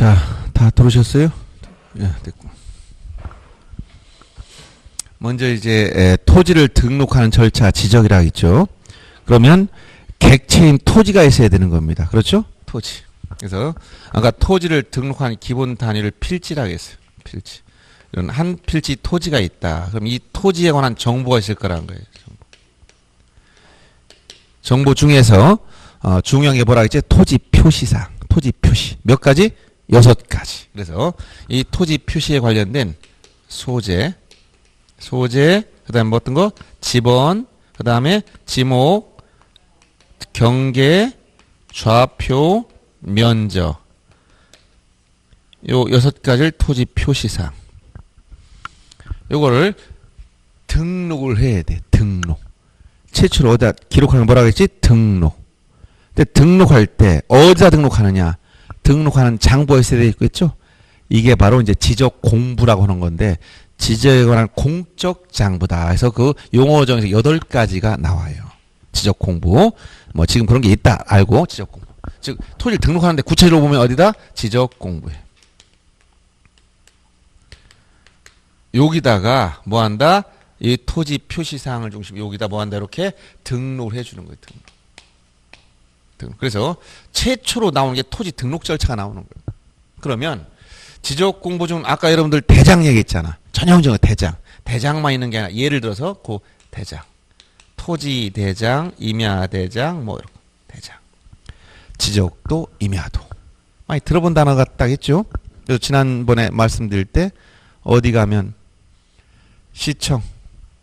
자, 다 들어오셨어요? 예, 됐고. 먼저 이제 토지를 등록하는 절차 지적이라고 있죠. 그러면 객체인 토지가 있어야 되는 겁니다. 그렇죠? 토지. 그래서 아까 토지를 등록하는 기본 단위를 필지라고 했어요. 필지. 이런 한 필지 토지가 있다. 그럼 이 토지에 관한 정보가 있을 거라는 거예요. 정보 중에서 중요한 게 뭐라 했지? 토지 표시상. 토지 표시. 몇 가지? 6가지. 그래서 이 토지 표시에 관련된 소재, 그 다음에 뭐 어떤 거? 지번, 그 다음에 지목, 경계, 좌표, 면적. 요 6가지를 토지 표시상. 요거를 등록을 해야 돼. 등록. 최초로 어디다 기록하는 거 뭐라고 했지? 등록. 근데 등록할 때 어디다 등록하느냐? 등록하는 장부가 있어야 되겠죠? 이게 바로 이제 지적 공부라고 하는 건데 지적에 관한 공적 장부다. 그래서 그 용어 중에서 8가지가 나와요. 지적 공부. 뭐 지금 그런 게 있다 알고 지적 공부. 즉 토지를 등록하는데 구체적으로 보면 어디다? 지적 공부에. 여기다가 뭐 한다? 이 토지 표시사항을 중심으로 여기다 뭐 한다? 이렇게 등록을 해주는 거예요. 등록. 그래서 최초로 나오는 게 토지 등록 절차가 나오는 거예요. 그러면 지적 공부 중 아까 여러분들 대장 얘기했잖아. 전형적인 대장. 대장만 있는 게 아니라 예를 들어서 그 대장. 토지 대장, 임야 대장, 뭐 이런 거. 대장. 지적도, 임야도. 많이 들어본 단어 같다겠죠? 그래서 지난번에 말씀드릴 때 어디 가면 시청,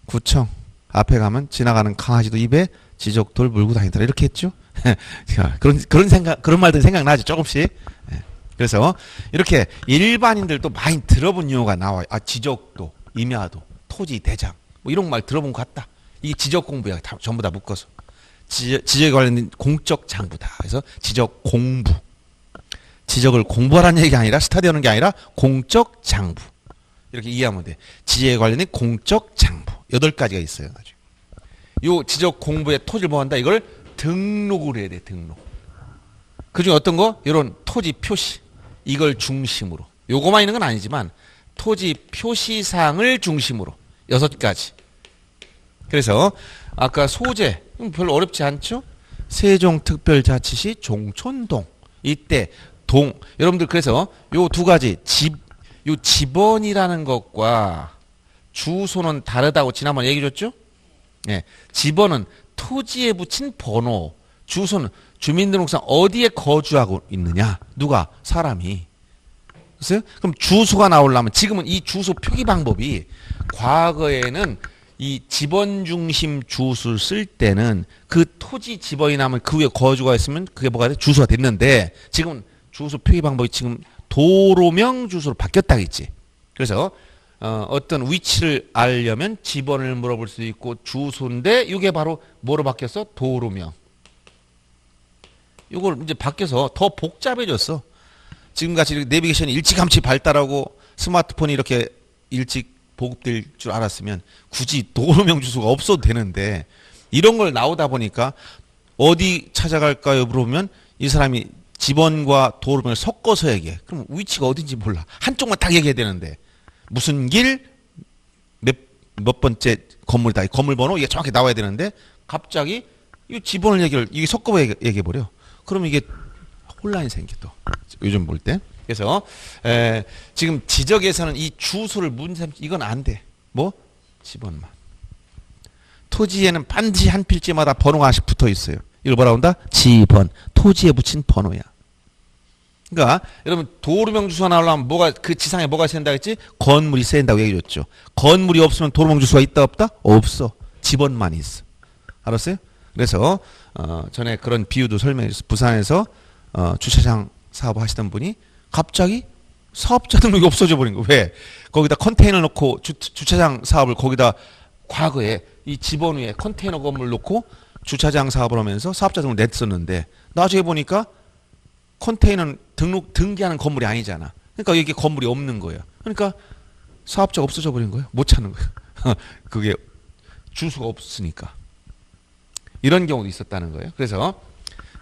구청 앞에 가면 지나가는 강아지도 입에 지적도를 물고 다니더라 이렇게 했죠. 그런 말들 생각나죠 조금씩. 그래서 이렇게 일반인들도 많이 들어본 용어가 나와요. 아 지적도, 임야도, 토지 대장 뭐 이런 말 들어본 것 같다. 이게 지적 공부야. 전부 다 묶어서 지적에 관련된 공적 장부다. 그래서 지적 공부. 지적을 공부하라는 얘기가 아니라 스터디하는 게 아니라 공적 장부. 이렇게 이해하면 돼. 지적에 관련된 공적 장부. 8가지가 있어요. 요 지적 공부에 토지를 뭐 한다? 이걸 등록을 해야 돼. 등록. 그중에 어떤 거? 이런 토지 표시. 이걸 중심으로. 요거만 있는 건 아니지만 토지 표시상을 중심으로 6가지. 그래서 아까 소재 별로 어렵지 않죠? 세종특별자치시 종촌동. 이때 동. 여러분들 그래서 요 2가지 요 지번이라는 것과 주소는 다르다고 지난번에 얘기해 줬죠? 네. 지번은 토지에 붙인 번호, 주소는 주민등록상 어디에 거주하고 있느냐? 누가? 사람이. 그래서 그럼 주소가 나오려면 지금은 이 주소 표기 방법이 과거에는 이 지번 중심 주소를 쓸 때는 그 토지 지번이 나면 그 위에 거주가 있으면 그게 뭐가 돼? 주소가 됐는데 지금은 주소 표기 방법이 지금 도로명 주소로 바뀌었다겠지. 그래서 어떤 위치를 알려면 지번을 물어볼 수 있고 주소인데 이게 바로 뭐로 바뀌었어? 도로명. 이걸 이제 바뀌어서 더 복잡해졌어. 지금같이 내비게이션이 일찌감치 발달하고 스마트폰이 이렇게 일찍 보급될 줄 알았으면 굳이 도로명 주소가 없어도 되는데 이런 걸 나오다 보니까 어디 찾아갈까요? 물어보면 이 사람이 지번과 도로명을 섞어서 얘기해. 그럼 위치가 어딘지 몰라. 한쪽만 딱 얘기해야 되는데 무슨 길, 몇 번째 건물이다. 건물 번호 이게 정확히 나와야 되는데 갑자기 이 지번을 이게 섞어 얘기해버려. 그럼 이게 혼란이 생겨 또. 요즘 볼 때. 그래서 지금 지적에서는 이 주소를 이건 안 돼. 뭐? 지번만. 토지에는 반드시 한 필지마다 번호가 하나씩 붙어 있어요. 이걸 뭐라고 한다? 지번. 토지에 붙인 번호야. 그러니까 여러분 도로명 주소가 나오려면 그 지상에 뭐가 있어야 된다고 했지? 건물이 있어야 된다고 얘기해 줬죠. 건물이 없으면 도로명 주소가 있다 없다? 없어. 지번만 있어. 알았어요? 그래서 전에 그런 비유도 설명해 줬어요. 부산에서 주차장 사업 하시던 분이 갑자기 사업자 등록이 없어져 버린 거. 왜? 거기다 컨테이너 놓고 주차장 사업을 거기다 과거에 이 지번 위에 컨테이너 건물 놓고 주차장 사업을 하면서 사업자 등록을 냈었는데 나중에 보니까 컨테이너는 등기하는 건물이 아니잖아. 그러니까 이게 건물이 없는 거예요. 그러니까 사업자가 없어져 버린 거예요. 못 찾는 거예요. 그게 주소가 없으니까. 이런 경우도 있었다는 거예요. 그래서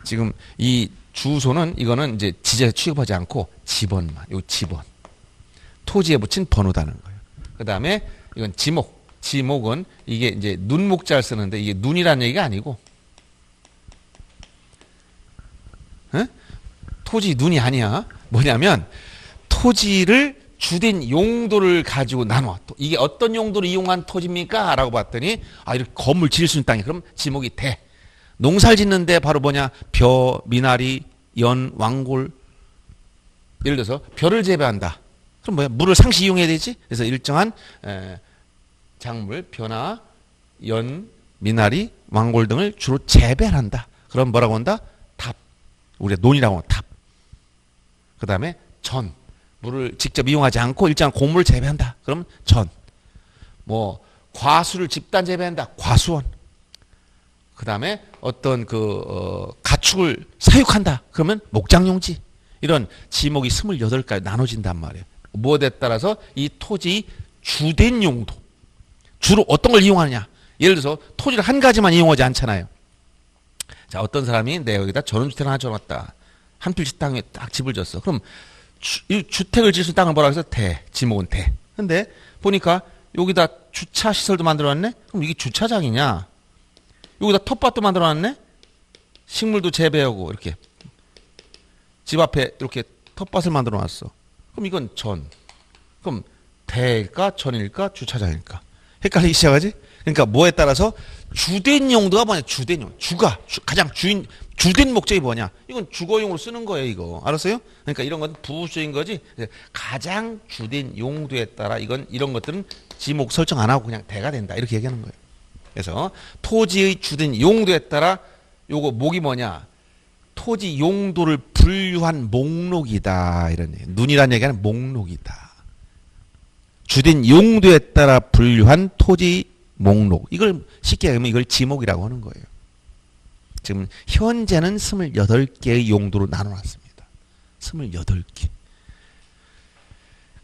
지금 이 주소는 이거는 이제 지제에 취급하지 않고 지번만, 요 지번. 토지에 붙인 번호다는 거예요. 그 다음에 이건 지목. 지목은 이게 이제 눈목자를 쓰는데 이게 눈이라는 얘기가 아니고, 에? 토지 눈이 아니야. 뭐냐면 토지를 주된 용도를 가지고 나눠. 이게 어떤 용도로 이용한 토지입니까? 라고 봤더니 이렇게 건물 지을 수 있는 땅이 그럼 지목이 대. 농사를 짓는데 바로 뭐냐? 벼, 미나리, 연, 왕골. 예를 들어서 벼를 재배한다. 그럼 뭐야? 물을 상시 이용해야 되지? 그래서 일정한 작물, 벼나 연, 미나리, 왕골 등을 주로 재배한다. 그럼 뭐라고 한다? 탑. 우리가 논이라고 하는 탑. 그 다음에 전. 물을 직접 이용하지 않고 일정한 곡물을 재배한다. 그럼 전. 뭐 과수를 집단 재배한다. 과수원. 그 다음에 어떤 가축을 사육한다. 그러면 목장용지. 이런 지목이 28가지 나눠진단 말이에요. 무엇에 따라서 이 토지 주된 용도. 주로 어떤 걸 이용하느냐. 예를 들어서 토지를 한 가지만 이용하지 않잖아요. 자, 어떤 사람이 내 여기다 전원주택을 하나 줘놨다. 한 필지 땅에 딱 집을 졌어. 그럼 이 주택을 지을 수 있는 땅을 뭐라고 해서 대. 지목은 대. 근데 보니까 여기다 주차 시설도 만들어놨네? 그럼 이게 주차장이냐? 여기다 텃밭도 만들어놨네? 식물도 재배하고 이렇게 집 앞에 이렇게 텃밭을 만들어놨어. 그럼 이건 전. 그럼 대일까 전일까 주차장일까? 헷갈리기 시작하지? 그러니까 뭐에 따라서 주된 용도가 뭐냐? 주된 용. 가장 주된 목적이 뭐냐? 이건 주거용으로 쓰는 거예요, 이거. 알았어요? 그러니까 이런 건 부수적인 거지. 가장 주된 용도에 따라 이런 것들은 지목 설정 안 하고 그냥 대가 된다. 이렇게 얘기하는 거예요. 그래서 토지의 주된 용도에 따라 요거 목이 뭐냐? 토지 용도를 분류한 목록이다. 이런 얘기. 눈이란 얘기는 목록이다. 주된 용도에 따라 분류한 토지 목록. 이걸 쉽게 하면 이걸 지목이라고 하는 거예요. 지금 현재는 28개의 용도로 나눠놨습니다. 28개.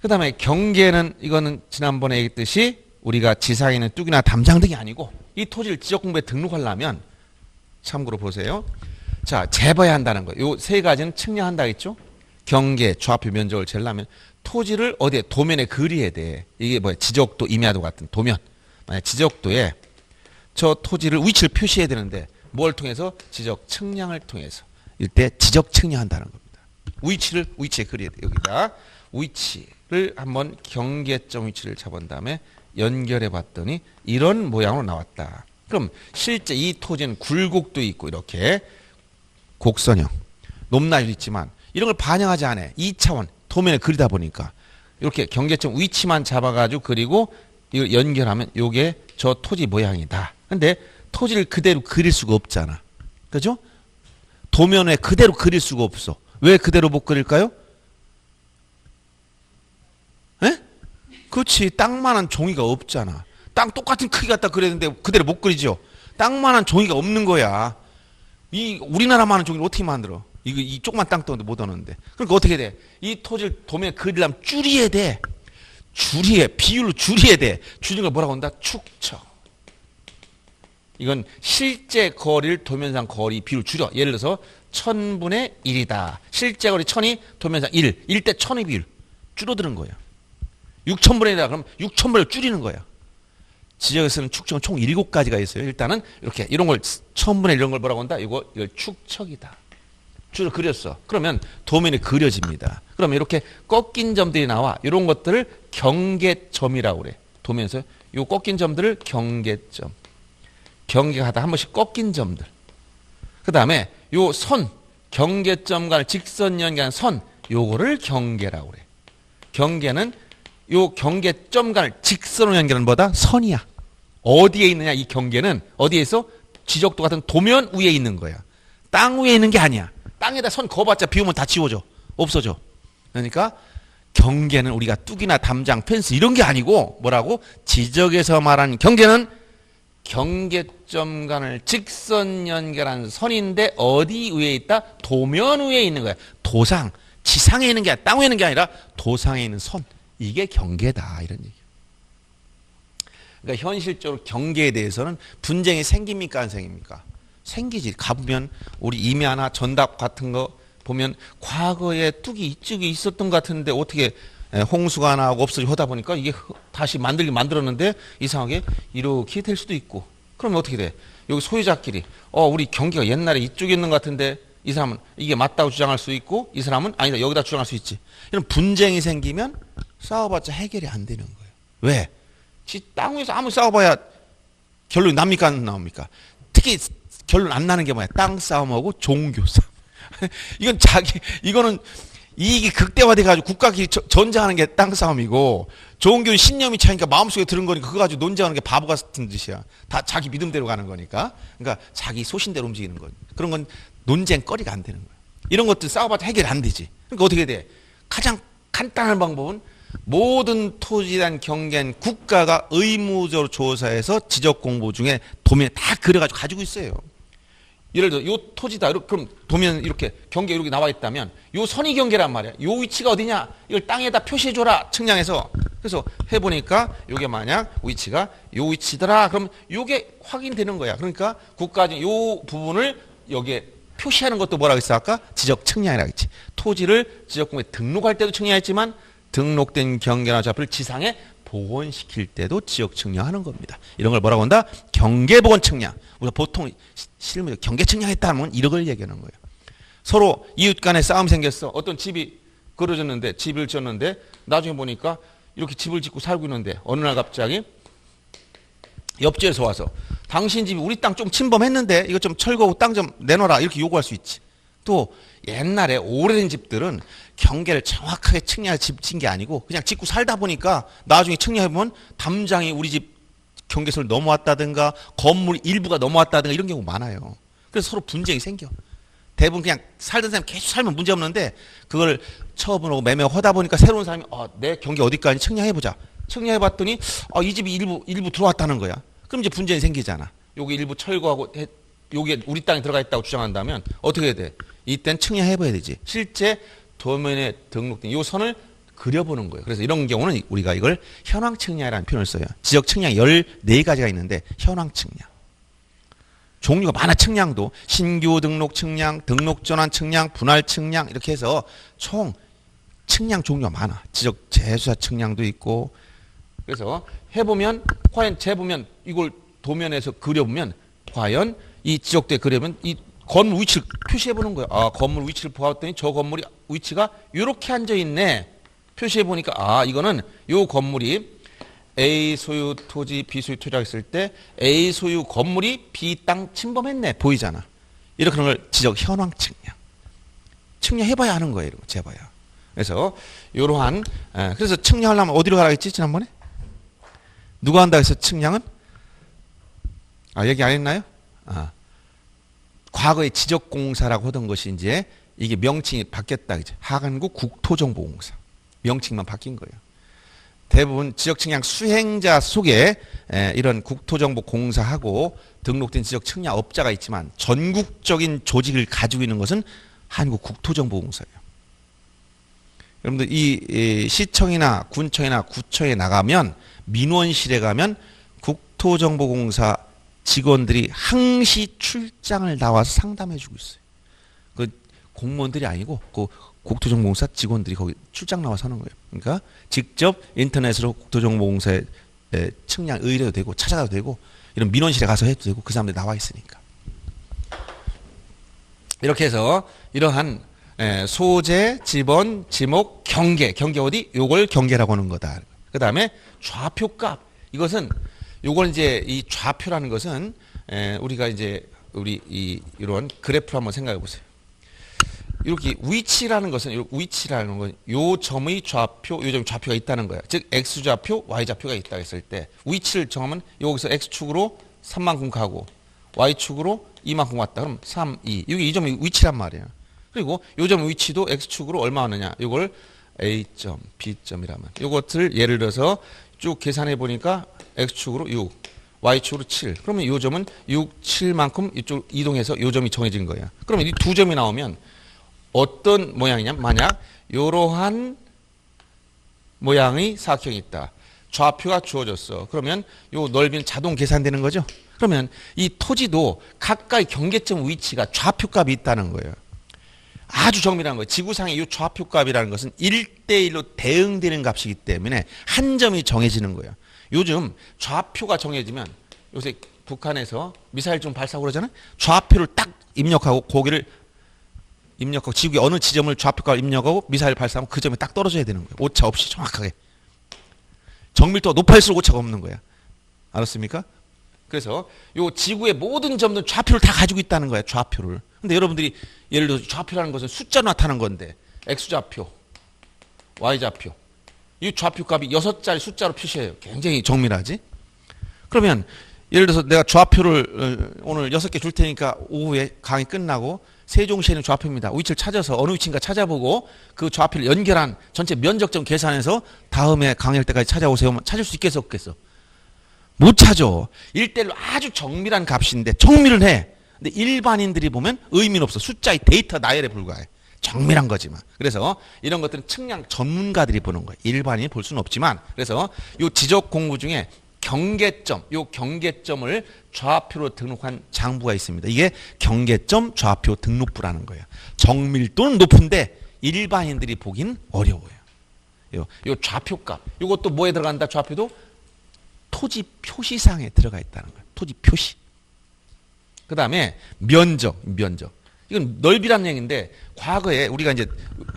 그 다음에 경계는 이거는 지난번에 얘기했듯이 우리가 지상에 있는 뚝이나 담장 등이 아니고 이 토지를 지적공부에 등록하려면 참고로 보세요. 자, 재봐야 한다는 거예요. 요 세 가지는 측량한다 했죠. 경계, 좌표 면적을 재려면 토지를 어디에 도면에 그려야 돼. 이게 뭐야? 지적도, 임야도 같은 도면. 만약 지적도에 저 토지를 위치를 표시해야 되는데 뭘 통해서? 지적 측량을 통해서. 이때 지적 측량한다는 겁니다. 위치에 그려야 돼. 여기다 위치를 한번 경계점 위치를 잡은 다음에 연결해 봤더니 이런 모양으로 나왔다. 그럼 실제 이 토지는 굴곡도 있고 이렇게 곡선형, 높낮이도 있지만 이런 걸 반영하지 않아. 2차원 도면에 그리다 보니까 이렇게 경계점 위치만 잡아가지고 그리고 이걸 연결하면 요게 저 토지 모양이다. 근데 토지를 그대로 그릴 수가 없잖아. 그죠? 도면에 그대로 그릴 수가 없어. 왜 그대로 못 그릴까요? 에? 그렇지. 땅만한 종이가 없잖아. 땅 똑같은 크기 갖다 그렸는데 그대로 못 그리죠. 땅만한 종이가 없는 거야. 이 우리나라만한 종이를 어떻게 만들어? 이 조그만 땅도 못 얻는데. 그러니까 어떻게 돼? 이 토지를 도면에 그리려면 줄여야 돼. 비율로 줄여야 돼. 줄이는 걸 뭐라고 한다? 축척. 이건 실제 거리를 도면상 거리 비율을 줄여. 예를 들어서 1000분의 1이다. 실제 거리 1000이 도면상 1. 1대 1000의 비율. 줄어드는 거예요. 6000분의 1이다. 그럼 6000분을 줄이는 거야. 지역에서는 축척은 총 7가지가 있어요. 일단은 이렇게 이런 걸 1000분의 이런 걸 뭐라고 한다? 이걸 축척이다. 줄을 그렸어. 그러면 도면이 그려집니다. 그러면 이렇게 꺾인 점들이 나와. 이런 것들을 경계점이라고 그래. 도면에서 이 꺾인 점들을 경계점. 경계하다 한 번씩 꺾인 점들. 그 다음에 요 선, 경계점 간을 직선 연결하는 선, 요거를 경계라고 그래. 경계는 요 경계점 간을 직선으로 연결하는 뭐다? 선이야. 어디에 있느냐? 이 경계는 어디에 있어? 지적도 같은 도면 위에 있는 거야. 땅 위에 있는 게 아니야. 땅에다 선 그어봤자 비우면 다 지워져. 없어져. 그러니까 경계는 우리가 뚝이나 담장, 펜스 이런 게 아니고 뭐라고? 지적에서 말하는 경계는 경계점 간을 직선 연결한 선인데 어디 위에 있다? 도면 위에 있는 거야. 도상, 지상에 있는 게 아니라 땅 위에 있는 게 아니라 도상에 있는 선. 이게 경계다. 이런 얘기예요. 그러니까 현실적으로 경계에 대해서는 분쟁이 생깁니까? 안 생깁니까? 생기지. 가보면 우리 임야나 전답 같은 거 보면 과거에 뚝이 이쪽에 있었던 것 같은데 어떻게 홍수가 나고 없어지고 하다 보니까 이게 다시 만들었는데 이상하게 이렇게 될 수도 있고. 그러면 어떻게 돼? 여기 소유자끼리 우리 경계가 옛날에 이쪽에 있는 것 같은데 이 사람은 이게 맞다고 주장할 수 있고 이 사람은 아니다 여기다 주장할 수 있지. 이런 분쟁이 생기면 싸워봤자 해결이 안 되는 거예요. 왜? 지 땅에서 아무리 싸워봐야 결론이 납니까 안 나옵니까? 특히 결론 안 나는 게 뭐야? 땅 싸움하고 종교 싸움. 이거는 이익이 극대화돼 가지고 국가끼리 전쟁하는 게 땅 싸움이고 종교는 신념이 차니까 마음속에 들은 거니까 그거 가지고 논쟁하는 게 바보 같은 짓이야. 다 자기 믿음대로 가는 거니까. 그러니까 자기 소신대로 움직이는 거. 그런 건 논쟁거리가 안 되는 거야. 이런 것들 싸워봤자 해결 안 되지. 그러니까 어떻게 돼? 가장 간단한 방법은 모든 토지에 대한 경계는 국가가 의무적으로 조사해서 지적 공부 중에 도면에 다 그려가지고 가지고 있어요. 예를 들어 요 토지다. 그럼 도면 이렇게 경계 이렇게 나와 있다면 요 선의 경계란 말이야. 요 위치가 어디냐? 이걸 땅에다 표시해줘라. 측량해서. 그래서 해보니까 요게 만약 위치가 요 위치더라. 그럼 요게 확인되는 거야. 그러니까 국가적인 요 부분을 여기에 표시하는 것도 뭐라고 했어 아까? 지적 측량이라고 했지. 토지를 지적공부에 등록할 때도 측량했지만 등록된 경계나 좌표를 지상에 복원시킬 때도 지적 측량하는 겁니다. 이런 걸 뭐라고 한다? 경계복원 측량. 우리가 보통 실무에 경계 측량했다면 이런 걸 얘기하는 거예요. 서로 이웃 간에 싸움이 생겼어. 어떤 집이 그려졌는데 집을 지었는데 나중에 보니까 이렇게 집을 짓고 살고 있는데 어느 날 갑자기 옆집에서 와서 당신 집이 우리 땅 좀 침범했는데 이거 좀 철거하고 땅 좀 내놔라 이렇게 요구할 수 있지. 또 옛날에 오래된 집들은 경계를 정확하게 측량해 짓는 게 아니고 그냥 짓고 살다 보니까 나중에 측량해보면 담장이 우리 집 경계선을 넘어왔다든가 건물 일부가 넘어왔다든가 이런 경우 많아요. 그래서 서로 분쟁이 생겨. 대부분 그냥 살던 사람이 계속 살면 문제 없는데 그걸 처분하고 매매하다 보니까 새로운 사람이 내 경계 어디까지 측량해보자. 측량해봤더니 이 집이 일부 들어왔다는 거야. 그럼 이제 분쟁이 생기잖아. 여기 일부 철거하고 여기에 우리 땅에 들어가 있다고 주장한다면 어떻게 해야 돼? 이땐 측량해봐야 되지. 실제 도면에 등록된 이 선을 그려보는 거예요. 그래서 이런 경우는 우리가 이걸 현황 측량이라는 표현을 써요. 지적 측량 14가지가 있는데 현황 측량. 종류가 많아. 측량도 신규 등록 측량, 등록 전환 측량, 분할 측량 이렇게 해서 총 측량 종류가 많아. 지적 재수사 측량도 있고. 그래서 해보면 과연 재보면 이걸 도면에서 그려보면 과연 이 지적대 그려면 이 건물 위치를 표시해보는 거야. 건물 위치를 보았더니 저 건물이 위치가 이렇게 앉아있네. 표시해보니까 이거는 요 건물이 A 소유 토지, B 소유 토지라고 했을 때 A 소유 건물이 B 땅 침범했네. 보이잖아. 이렇게 하는 걸 지적 현황 측량. 측량해봐야 하는 거예요. 이러고 재봐야. 그래서 이러한 그래서 측량하려면 어디로 가라 했지 지난번에? 누가 한다고 해서 측량은? 얘기 안 했나요? 과거에 지적공사라고 하던 것이 이제 이게 명칭이 바뀌었다. 이제 하간구 국토정보공사. 명칭만 바뀐 거예요. 대부분 지적측량 수행자 속에 이런 국토정보공사하고 등록된 지적측량업자가 있지만 전국적인 조직을 가지고 있는 것은 한국국토정보공사예요. 여러분들 이 시청이나 군청이나 구청에 나가면 민원실에 가면 국토정보공사 직원들이 항시 출장을 나와서 상담해 주고 있어요. 그 공무원들이 아니고 그 국토정보공사 직원들이 거기 출장 나와서 하는 거예요. 그러니까 직접 인터넷으로 국토정보공사에 측량 의뢰도 되고 찾아가도 되고 이런 민원실에 가서 해도 되고 그 사람들이 나와 있으니까. 이렇게 해서 이러한 소재, 지번, 지목, 경계 어디? 요걸 경계라고 하는 거다. 그 다음에 좌표값. 이것은 요걸 이제 이 좌표라는 것은 우리가 이제 이런 그래프를 한번 생각해 보세요. 이렇게 위치라는 것은 요 점의 좌표, 요 점의 좌표가 있다는 거야. 즉 x 좌표, y 좌표가 있다 했을 때 위치를 정하면 여기서 x축으로 3만큼 가고 y축으로 2만큼 왔다. 그럼 3, 2. 이게 이 점의 위치란 말이에요. 그리고 요 점 위치도 x축으로 얼마 왔느냐. 이걸 a점, b점이라면 이것을 예를 들어서 쭉 계산해 보니까 x축으로 6, y축으로 7. 그러면 이 점은 6, 7만큼 이쪽 이동해서 이 점이 정해진 거예요. 그러면 이 두 점이 나오면 어떤 모양이냐? 만약 이러한 모양의 사각형이 있다. 좌표가 주어졌어. 그러면 이 넓이는 자동 계산되는 거죠. 그러면 이 토지도 가까이 경계점 위치가 좌표값이 있다는 거예요. 아주 정밀한 거예요. 지구상의 이 좌표 값이라는 것은 1대1로 대응되는 값이기 때문에 한 점이 정해지는 거예요. 요즘 좌표가 정해지면 요새 북한에서 미사일 좀 발사하고 그러잖아요. 좌표를 딱 입력하고 고기를 입력하고 지구의 어느 지점을 좌표값을 입력하고 미사일 발사하면 그 점에 딱 떨어져야 되는 거예요. 오차 없이 정확하게. 정밀도가 높아질수록 오차가 없는 거야. 알았습니까? 그래서 요 지구의 모든 점들 좌표를 다 가지고 있다는 거야. 좌표를. 근데 여러분들이 예를 들어서 좌표라는 것은 숫자로 나타나는 건데 X좌표, Y좌표. 이 좌표값이 6자리 숫자로 표시해요. 굉장히 정밀하지? 그러면 예를 들어서 내가 좌표를 오늘 6개 줄 테니까 오후에 강의 끝나고 세종시에 있는 좌표입니다. 위치를 찾아서 어느 위치인가 찾아보고 그 좌표를 연결한 전체 면적점 계산해서 다음에 강의할 때까지 찾아오세요. 찾을 수 있겠어 없겠어? 못 찾아. 1대1로 아주 정밀한 값인데 정밀을 해. 근데 일반인들이 보면 의미는 없어. 숫자의 데이터 나열에 불과해. 정밀한 거지만. 그래서 이런 것들은 측량 전문가들이 보는 거예요. 일반인이 볼 수는 없지만. 그래서 이 지적 공부 중에 경계점, 요 경계점을 좌표로 등록한 장부가 있습니다. 이게 경계점 좌표 등록부라는 거예요. 정밀도는 높은데 일반인들이 보긴 어려워요. 요 좌표값. 요것도 뭐에 들어간다? 좌표도 토지 표시상에 들어가 있다는 거예요. 토지 표시. 그 다음에 면적. 이건 넓이란 얘기인데 과거에 우리가 이제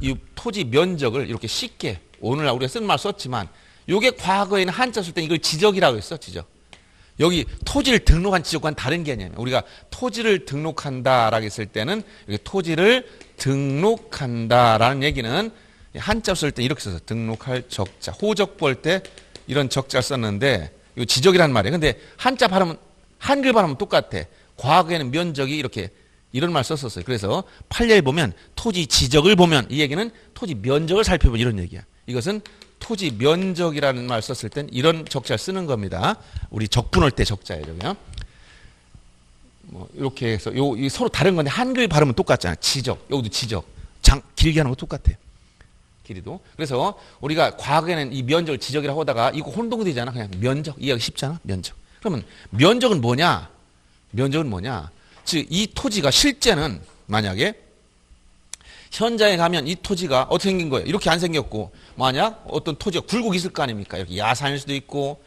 이 토지 면적을 이렇게 쉽게 오늘날 우리가 쓴 말 썼지만 요게 과거에는 한자 쓸 때 이걸 지적이라고 했어. 지적. 여기 토지를 등록한 지적과는 다른 개념이에요. 우리가 토지를 등록한다라고 했을 때는 여기 토지를 등록한다라는 얘기는 한자 쓸 때 이렇게 써서 등록할 적자. 호적 볼 때 이런 적자를 썼는데 이거 지적이란 말이에요. 근데 한자 발음은 한글 발음은 똑같아. 과거에는 면적이 이렇게 이런 말 썼었어요. 그래서 판례를 보면 토지 지적을 보면 이 얘기는 토지 면적을 살펴보면 이런 얘기야. 이것은 토지 면적이라는 말 썼을 땐 이런 적자를 쓰는 겁니다. 우리 적분할 때 적자예요. 뭐 이렇게 해서 이 서로 다른 건데 한글 발음은 똑같잖아요. 지적, 여기도 지적, 길게 하는 거 똑같아요. 길이도. 그래서 우리가 과거에는 이 면적을 지적이라고 하다가 이거 혼동되잖아. 그냥 면적 이해하기 쉽잖아. 면적. 그러면 면적은 뭐냐? 면적은 뭐냐? 즉 이 토지가 실제는 만약에 현장에 가면 이 토지가 어떻게 생긴 거예요? 이렇게 안 생겼고 만약 어떤 토지가 굴곡이 있을 거 아닙니까? 이렇게 야산일 수도 있고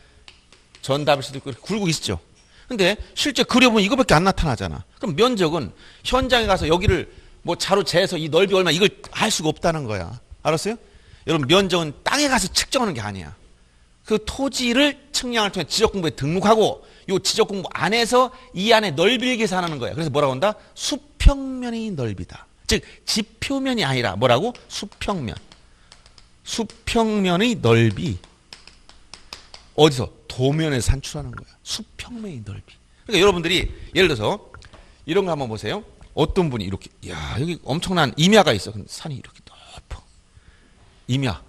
전답일 수도 있고 이렇게 굴곡이 있죠. 근데 실제 그려보면 이거밖에 안 나타나잖아. 그럼 면적은 현장에 가서 여기를 뭐 자로 재서 이 넓이 얼마 이걸 알 수가 없다는 거야. 알았어요? 여러분 면적은 땅에 가서 측정하는 게 아니야. 그 토지를 측량을 통해 지적공부에 등록하고 이 지적공부 안에서 이 안에 넓이를 계산하는 거야. 그래서 뭐라고 한다? 수평면의 넓이다. 즉 지표면이 아니라 뭐라고? 수평면. 수평면의 넓이. 어디서? 도면에서 산출하는 거야. 수평면의 넓이. 그러니까 여러분들이 예를 들어서 이런 거 한번 보세요. 어떤 분이 이렇게 야 여기 엄청난 임야가 있어. 근데 산이 이렇게 높아. 임야.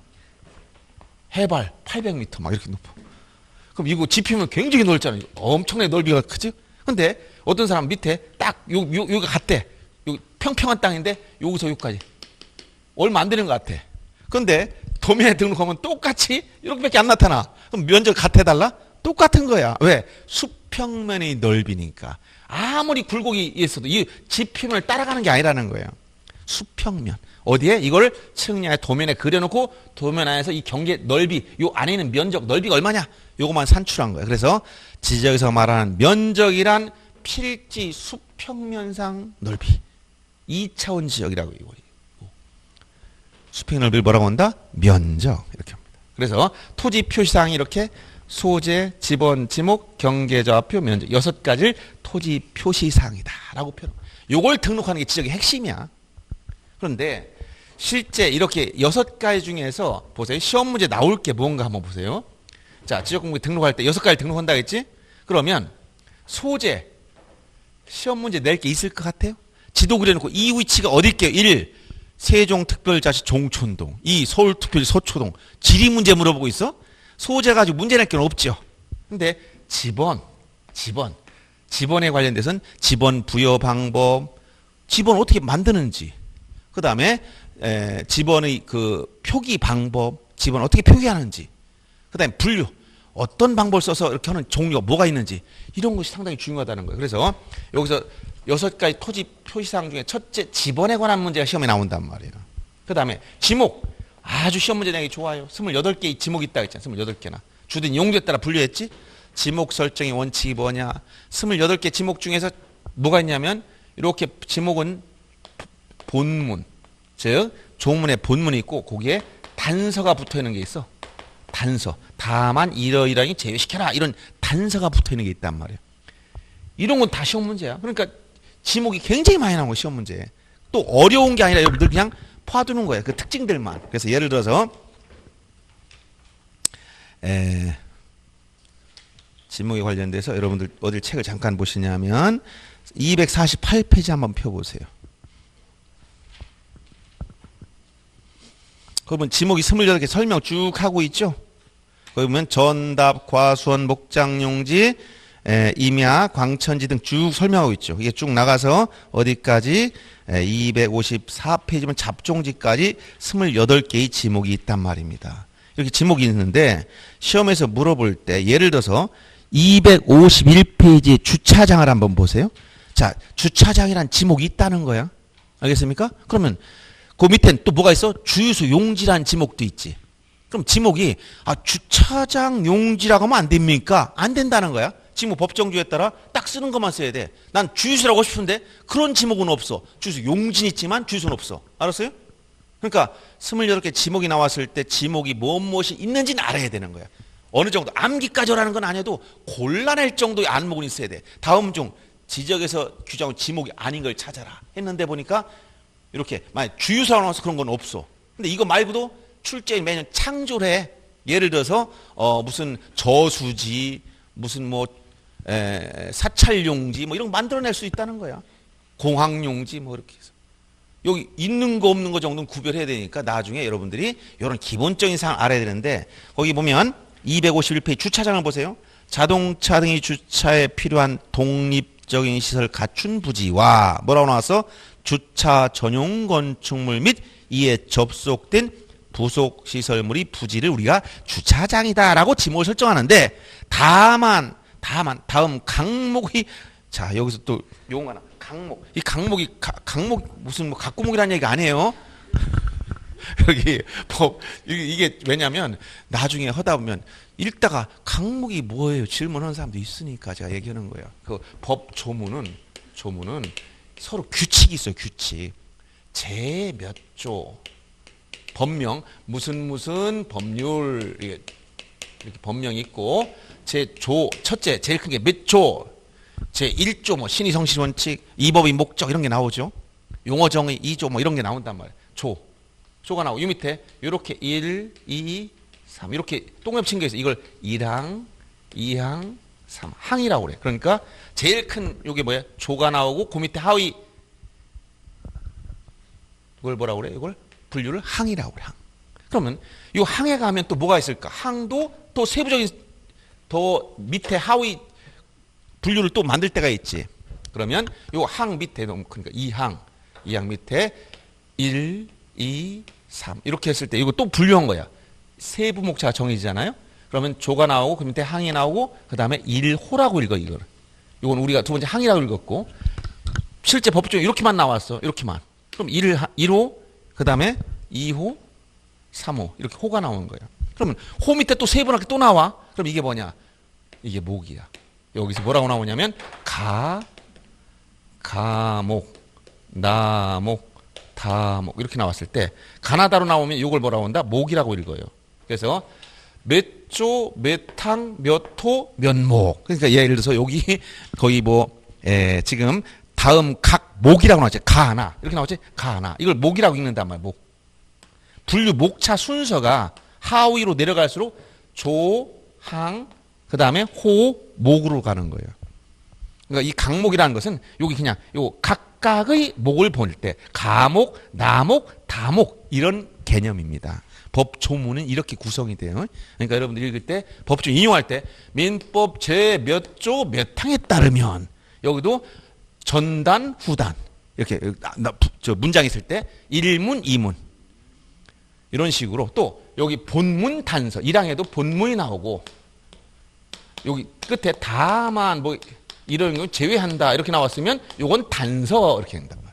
해발 800m 막 이렇게 높아. 그럼 이거 지표면 굉장히 넓잖아요. 엄청나게 넓이가 크지? 근데 어떤 사람 밑에 딱 여기가 같대. 여기 평평한 땅인데 여기서 여기까지. 얼마 안 되는 것 같아. 근데 도면에 등록하면 똑같이 이렇게밖에 안 나타나. 그럼 면적 같아달라? 똑같은 거야. 왜? 수평면의 넓이니까. 아무리 굴곡이 있어도 이 지표면을 따라가는 게 아니라는 거예요. 수평면. 어디에? 이걸 측량의 도면에 그려놓고 도면 안에서 이 경계 넓이, 요 안에 있는 면적 넓이가 얼마냐? 요것만 산출한 거예요. 그래서 지적에서 말하는 면적이란 필지 수평면상 넓이. 2차원 지역이라고 이거. 수평 넓이를 뭐라고 한다? 면적. 이렇게 합니다. 그래서 토지 표시상이 이렇게 소재, 지번, 지목, 경계좌표, 면적 6가지를 토지 표시상이다라고 표현합니다. 요걸 등록하는 게 지적의 핵심이야. 그런데 실제 이렇게 6가지 중에서 보세요. 시험 문제 나올 게 뭔가 한번 보세요. 자, 지적공부에 등록할 때 6가지 등록한다 했지? 그러면 소재, 시험 문제 낼 게 있을 것 같아요? 지도 그려놓고 이 위치가 어딜게요? 1. 세종특별자치 종촌동. 2. 서울특별시 서초동. 지리 문제 물어보고 있어? 소재 가지고 문제 낼 게 없죠. 근데 지번에 관련돼서는 지번 부여 방법, 지번 어떻게 만드는지, 그 다음에 지번의 그 표기 방법, 지번 어떻게 표기하는지, 그 다음에 분류, 어떤 방법을 써서 이렇게 하는 종류가 뭐가 있는지, 이런 것이 상당히 중요하다는 거예요. 그래서 여기서 6가지 토지 표시사항 중에 첫째 지번에 관한 문제가 시험에 나온단 말이에요. 그 다음에 지목. 아주 시험 문제 내기 좋아요. 28개의 지목이 있다고 했잖아. 28개나. 주된 용도에 따라 분류했지. 지목 설정의 원칙이 뭐냐. 28개 지목 중에서 뭐가 있냐면 이렇게 지목은 본문, 즉 조문에 본문이 있고 거기에 단서가 붙어있는 게 있어. 단서. 다만 이러이러하게 제외시켜라. 이런 단서가 붙어있는 게 있단 말이에요. 이런 건 다 시험 문제야. 그러니까 지목이 굉장히 많이 나온 거야, 시험 문제. 또 어려운 게 아니라 여러분들 그냥 파두는 거예요. 그 특징들만. 그래서 예를 들어서 지목에 관련돼서 여러분들 어딜 책을 잠깐 보시냐면 248페이지 한번 펴보세요. 그러면 지목이 28개 설명 쭉 하고 있죠. 거기 보면 전답, 과수원, 목장용지, 임야, 광천지 등 쭉 설명하고 있죠. 이게 쭉 나가서 어디까지 254페이지면 잡종지까지 28개의 지목이 있단 말입니다. 이렇게 지목이 있는데 시험에서 물어볼 때 예를 들어서 251페이지 주차장을 한번 보세요. 자, 주차장이란 지목이 있다는 거야. 알겠습니까? 그러면 그 밑엔 또 뭐가 있어? 주유소 용지란 지목도 있지. 그럼 지목이 주차장 용지라고 하면 안 됩니까? 안 된다는 거야. 지목 법정주에 따라 딱 쓰는 것만 써야 돼. 난 주유소라고 하고 싶은데 그런 지목은 없어. 주유소 용지는 있지만 주유소는 없어. 알았어요? 그러니까 28개 지목이 나왔을 때 지목이 무엇이 있는지는 알아야 되는 거야. 어느 정도 암기까지라는 건 아니어도 골라낼 정도의 안목은 있어야 돼. 다음 중 지적에서 규정한 지목이 아닌 걸 찾아라 했는데 보니까 이렇게 만약 주유소라고 나와서 그런 건 없어. 근데 이거 말고도 출제에 매년 창조를 해. 예를 들어서 무슨 저수지, 무슨 뭐 사찰용지 뭐 이런 거 만들어낼 수 있다는 거야. 공항용지 뭐 이렇게 해서. 여기 있는 거 없는 거 정도는 구별해야 되니까 나중에 여러분들이 이런 기본적인 사항 알아야 되는데 거기 보면 251페이지 주차장을 보세요. 자동차 등의 주차에 필요한 독립적인 시설 갖춘 부지와 뭐라고 나왔어? 주차 전용 건축물 및 이에 접속된 부속 시설물이 부지를 우리가 주차장이다라고 지목을 설정하는데 다음 강목이 자 여기서 또 용어 하나 강목 이 강목이 강목 무슨 뭐 각구목이라는 얘기가 아니에요. 여기 이게 왜냐면 나중에 하다 보면 읽다가 강목이 뭐예요 질문하는 사람도 있으니까 제가 얘기하는 거예요. 그 법 조문은 서로 규칙이 있어요. 규칙 제 몇 조 법령 무슨 법률 이렇게 법령이 있고 제 첫째 제일 큰 게 몇 조 제 1조 뭐 신의 성실 원칙 이 법의 목적 이런 게 나오죠. 용어 정의 2조 뭐 이런 게 나온단 말이에요. 조가 나오고 이 밑에 이렇게 1, 2, 3 이렇게 동엽 친 게 있어요. 이걸 1항, 2항, 3항이라고 그래. 그러니까 제일 큰 요게 뭐야? 조가 나오고 그 밑에 하위 이걸 뭐라고 그래? 이걸 분류를 항이라고 그래. 항. 그러면 이 항에 가면 또 뭐가 있을까? 항도 또 세부적인 더 밑에 하위 분류를 또 만들 때가 있지. 그러면 이 항 밑에 그러니까 2항 밑에 1, 2, 3 이렇게 했을 때 이거 또 분류한 거야. 세부 목차가 정해지잖아요. 그러면 조가 나오고 그 밑에 항이 나오고 그 다음에 1호라고 읽어 이걸. 이건 우리가 두 번째 항이라고 읽었고 실제 법조에 이렇게만 나왔어. 이렇게만. 그럼 1호 그 다음에 2호 3호 이렇게 호가 나오는 거야. 그러면 호 밑에 또 세분하게 또 나와. 그럼 이게 뭐냐? 이게 목이야. 여기서 뭐라고 나오냐면 가목, 나목, 다목 이렇게 나왔을 때 가나다로 나오면 이걸 뭐라고 한다? 목이라고 읽어요. 그래서 몇 조, 몇 항, 몇 호, 몇 목. 그러니까 예를 들어서 여기 거의 지금 다음 각 목이라고 나왔지. 가나 이렇게 나왔지. 가나 이걸 목이라고 읽는단 말이야. 목. 분류 목차 순서가 하위로 내려갈수록 조, 항, 그 다음에 호, 목으로 가는 거예요. 그러니까 이 강목이라는 것은 여기 그냥 요 각각의 목을 볼 때 가목, 나목, 다목 이런 개념입니다. 법 조문은 이렇게 구성이 돼요. 그러니까 여러분들 읽을 때 법조 인용할 때 민법 제 몇 조 몇 항에 따르면 여기도 전단, 후단 이렇게 문장 있을 때 1문, 2문 이런 식으로 또 여기 본문 단서 1항에도 본문이 나오고 여기 끝에 다만 뭐 이런 거 제외한다 이렇게 나왔으면 요건 단서 이렇게 된단 말이에요.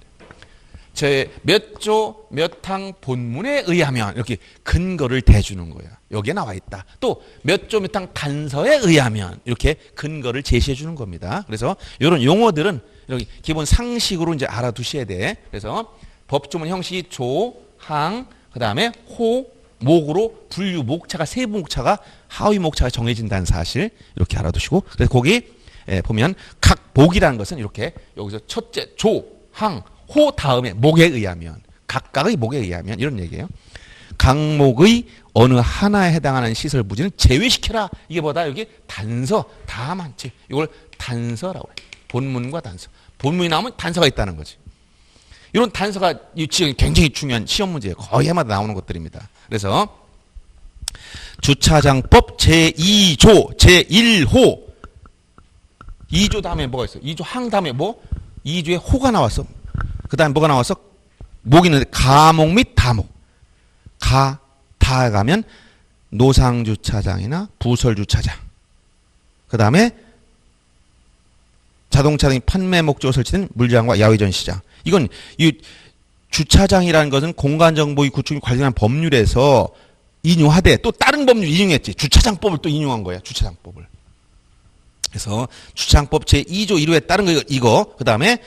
제 몇 조 몇 항 본문에 의하면 이렇게 근거를 대주는 거예요. 여기에 나와 있다. 또 몇 조 몇 항 단서에 의하면 이렇게 근거를 제시해 주는 겁니다. 그래서 이런 용어들은 여기 기본 상식으로 이제 알아두셔야 돼. 그래서 법조문 형식이 조, 항, 그 다음에 호, 목으로 분류 목차가 세부 목차가 하위 목차가 정해진다는 사실 이렇게 알아두시고, 그래서 거기 보면 각 목이라는 것은 이렇게 여기서 첫째 조, 항, 호 다음에 목에 의하면, 각각의 목에 의하면 이런 얘기예요. 각목의 어느 하나에 해당하는 시설 부지는 제외시켜라. 이게 뭐다? 여기 단서 다 많지. 이걸 단서라고 해요. 본문과 단서. 본문이 나오면 단서가 있다는 거지. 이런 단서가 지금 굉장히 중요한 시험 문제예요. 거의 해마다 나오는 것들입니다. 그래서 주차장법 제2조 제1호 2조 다음에 뭐가 있어? 2조 항 다음에 뭐? 2조에 호가 나왔어. 그 다음에 뭐가 나왔어? 목이 있는데 가목 및 다목. 다 가면 노상주차장이나 부설주차장. 그 다음에 자동차 등 판매 목적으로 설치된 물장과 야외전시장. 이건 이 주차장이라는 것은 공간정보의 구축이 관련한 법률에서 인용하되 또 다른 법률 인용했지. 주차장법을 또 인용한 거야. 주차장법을. 그래서 주차장법 제2조 1호에 따른 거 이거. 그 다음에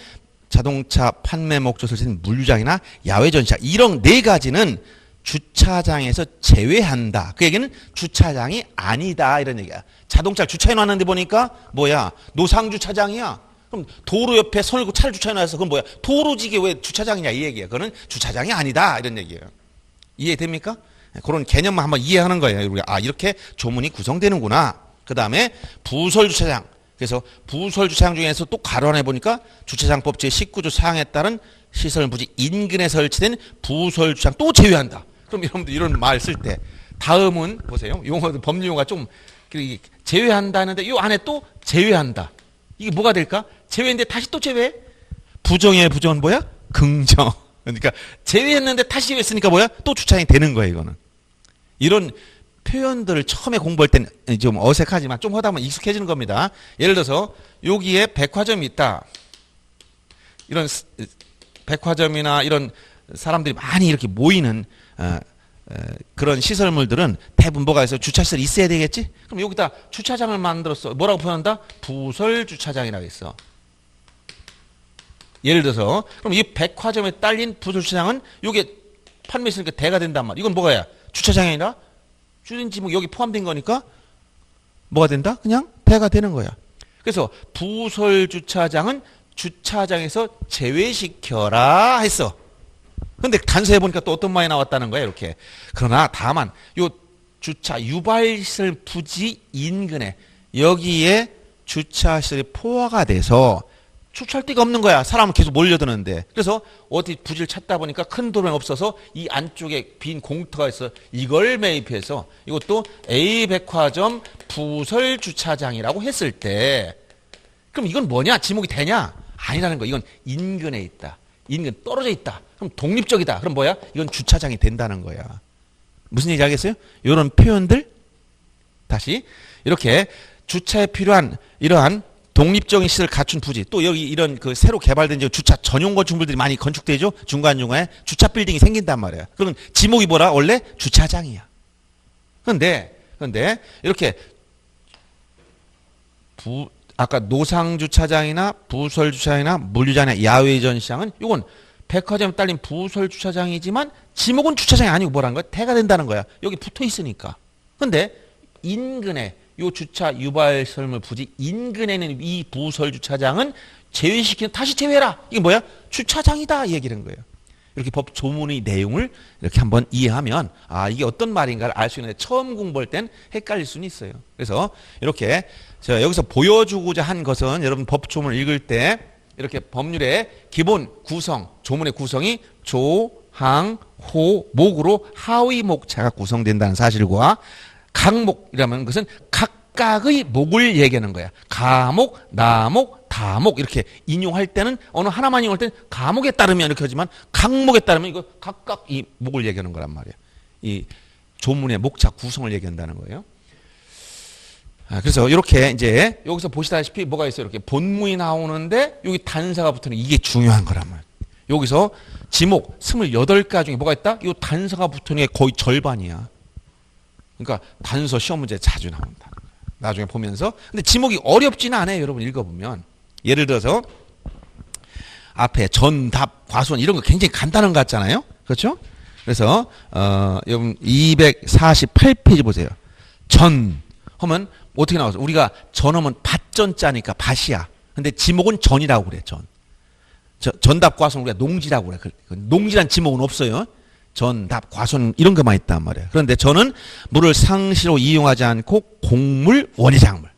자동차 판매 목적으로 설치된 물류장이나 야외전시장. 이런 네 가지는 주차장에서 제외한다. 그 얘기는 주차장이 아니다 이런 얘기야. 자동차를 주차해 놨는데 보니까 뭐야? 노상주차장이야. 그럼 도로 옆에 선을 긋고 차를 주차해 놨어. 그럼 뭐야? 도로지게 왜 주차장이냐 이 얘기야. 그거는 주차장이 아니다 이런 얘기예요. 이해됩니까? 그런 개념만 한번 이해하는 거예요. 아, 이렇게 조문이 구성되는구나. 그 다음에 부설주차장. 그래서 부설주차장 중에서 또 가로 안에 보니까 주차장법 제19조 사항에 따른 시설부지 인근에 설치된 부설주차장 또 제외한다. 그럼 여러분들 이런 말 쓸 때 다음은 보세요. 용어 법률용어가 좀 제외한다는데 이 안에 또 제외한다. 이게 뭐가 될까? 제외인데 다시 또 제외? 부정의 부정은 뭐야? 긍정. 그러니까 제외했는데 다시 제외했으니까 뭐야? 또 주차장이 되는 거예요. 이거는. 이런 표현들을 처음에 공부할 때는 좀 어색하지만 좀 하다 보면 익숙해지는 겁니다. 예를 들어서 여기에 백화점이 있다. 이런 백화점이나 이런 사람들이 많이 이렇게 모이는 그런 시설물들은 대부분 뭐가 있어요? 주차시설이 있어야 되겠지? 그럼 여기다 주차장을 만들었어. 뭐라고 표현한다? 부설주차장이라고 있어. 예를 들어서 그럼 이 백화점에 딸린 부설주차장은 여기에 판매했으니까 대가 된단 말이야. 이건 뭐가야? 주차장이 아니라 주인지 뭐 여기 포함된 거니까 뭐가 된다? 그냥 대가 되는 거야. 그래서 부설주차장은 주차장에서 제외시켜라 했어. 근데 단서해 보니까 또 어떤 말이 나왔다는 거야, 이렇게. 그러나 다만 요 주차 유발시설 부지 인근에 여기에 주차시설이 포화가 돼서 주차할 데가 없는 거야. 사람은 계속 몰려드는데. 그래서 어디 부지를 찾다 보니까 큰 도로가 없어서 이 안쪽에 빈 공터가 있어. 이걸 매입해서 이것도 A 백화점 부설 주차장이라고 했을 때 그럼 이건 뭐냐? 지목이 되냐? 아니라는 거. 이건 인근에 있다. 인근 떨어져 있다. 그럼 독립적이다. 그럼 뭐야? 이건 주차장이 된다는 거야. 무슨 얘기 알겠어요? 이런 표현들 다시 이렇게 주차에 필요한 이러한 독립적인 시설을 갖춘 부지 또 여기 이런 그 새로 개발된 주차 전용 건축물들이 많이 건축되죠. 중간중간에 주차 빌딩이 생긴단 말이야. 그럼 지목이 뭐라? 원래 주차장이야. 그런데 이렇게 아까 노상주차장이나 부설주차장이나 물류장이나 야외전시장은 이건 백화점에 딸린 부설주차장이지만 지목은 주차장이 아니고 뭐라는 거야? 대가 된다는 거야. 여기 붙어 있으니까. 근데 인근에 요 주차 유발설물 부지 인근에는 이 부설주차장은 제외시키는 다시 제외해라. 이게 뭐야? 주차장이다 이 얘기는 거예요. 이렇게 법 조문의 내용을 이렇게 한번 이해하면 아 이게 어떤 말인가를 알 수 있는데 처음 공부할 땐 헷갈릴 수는 있어요. 그래서 이렇게 제가 여기서 보여주고자 한 것은 여러분 법 조문을 읽을 때 이렇게 법률의 기본 구성, 조문의 구성이 조, 항, 호, 목으로 하위 목차가 구성된다는 사실과 각목이라는 것은 각각의 목을 얘기하는 거야. 가목, 나목, 다목 이렇게 인용할 때는 어느 하나만 인용할 때는 가목에 따르면 이렇게 하지만 각목에 따르면 이거 각각 이 목을 얘기하는 거란 말이야. 이 조문의 목차 구성을 얘기한다는 거예요. 그래서 이렇게 이제 여기서 보시다시피 뭐가 있어요. 이렇게 본문이 나오는데 여기 단서가 붙는 이게 중요한 거란 말이에요. 여기서 지목 28가지 중에 뭐가 있다? 이 단서가 붙는 게 거의 절반이야. 그러니까 단서 시험 문제 자주 나온다. 나중에 보면서. 근데 지목이 어렵지는 않아요. 여러분 읽어보면. 예를 들어서 앞에 전, 답, 과수원 이런 거 굉장히 간단한 거 같잖아요. 그렇죠? 그래서 여러분 248페이지 보세요. 전 하면 어떻게 나와서 우리가 전하면 밭전자니까 밭이야. 근데 지목은 전이라고 그래. 전답 과수원 우리가 농지라고 그래. 농지란 지목은 없어요. 전답 과수원 이런 것만 있단 말이에요. 그런데 저는 물을 상시로 이용하지 않고 곡물 원예작물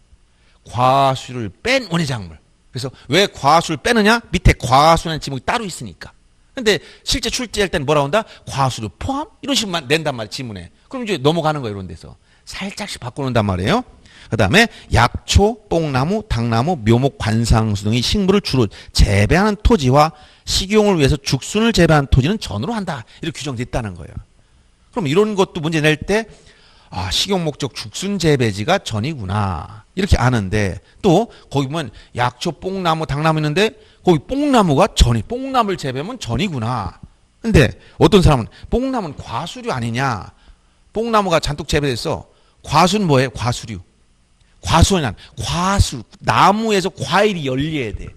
과수를 뺀 원예작물. 그래서 왜 과수를 빼느냐? 밑에 과수라는 지목이 따로 있으니까. 근데 실제 출제할 때는 뭐라고 한다? 과수를 포함? 이런 식만 낸단 말이에요. 지문에. 그럼 이제 넘어가는 거예요. 이런 데서. 살짝씩 바꿔놓는단 말이에요. 그 다음에 약초, 뽕나무, 당나무, 묘목, 관상수 등의 식물을 주로 재배하는 토지와 식용을 위해서 죽순을 재배하는 토지는 전으로 한다. 이렇게 규정되어 있다는 거예요. 그럼 이런 것도 문제 낼 때 식용 목적 죽순 재배지가 전이구나. 이렇게 아는데 또 거기 보면 약초, 뽕나무, 당나무 있는데 거기 뽕나무가 전이 뽕나무를 재배하면 전이구나. 근데 어떤 사람은 뽕나무는 과수류 아니냐. 뽕나무가 잔뜩 재배됐어. 과수는 뭐예요? 과수류. 과수는 과수. 나무에서 과일이 열려야 돼.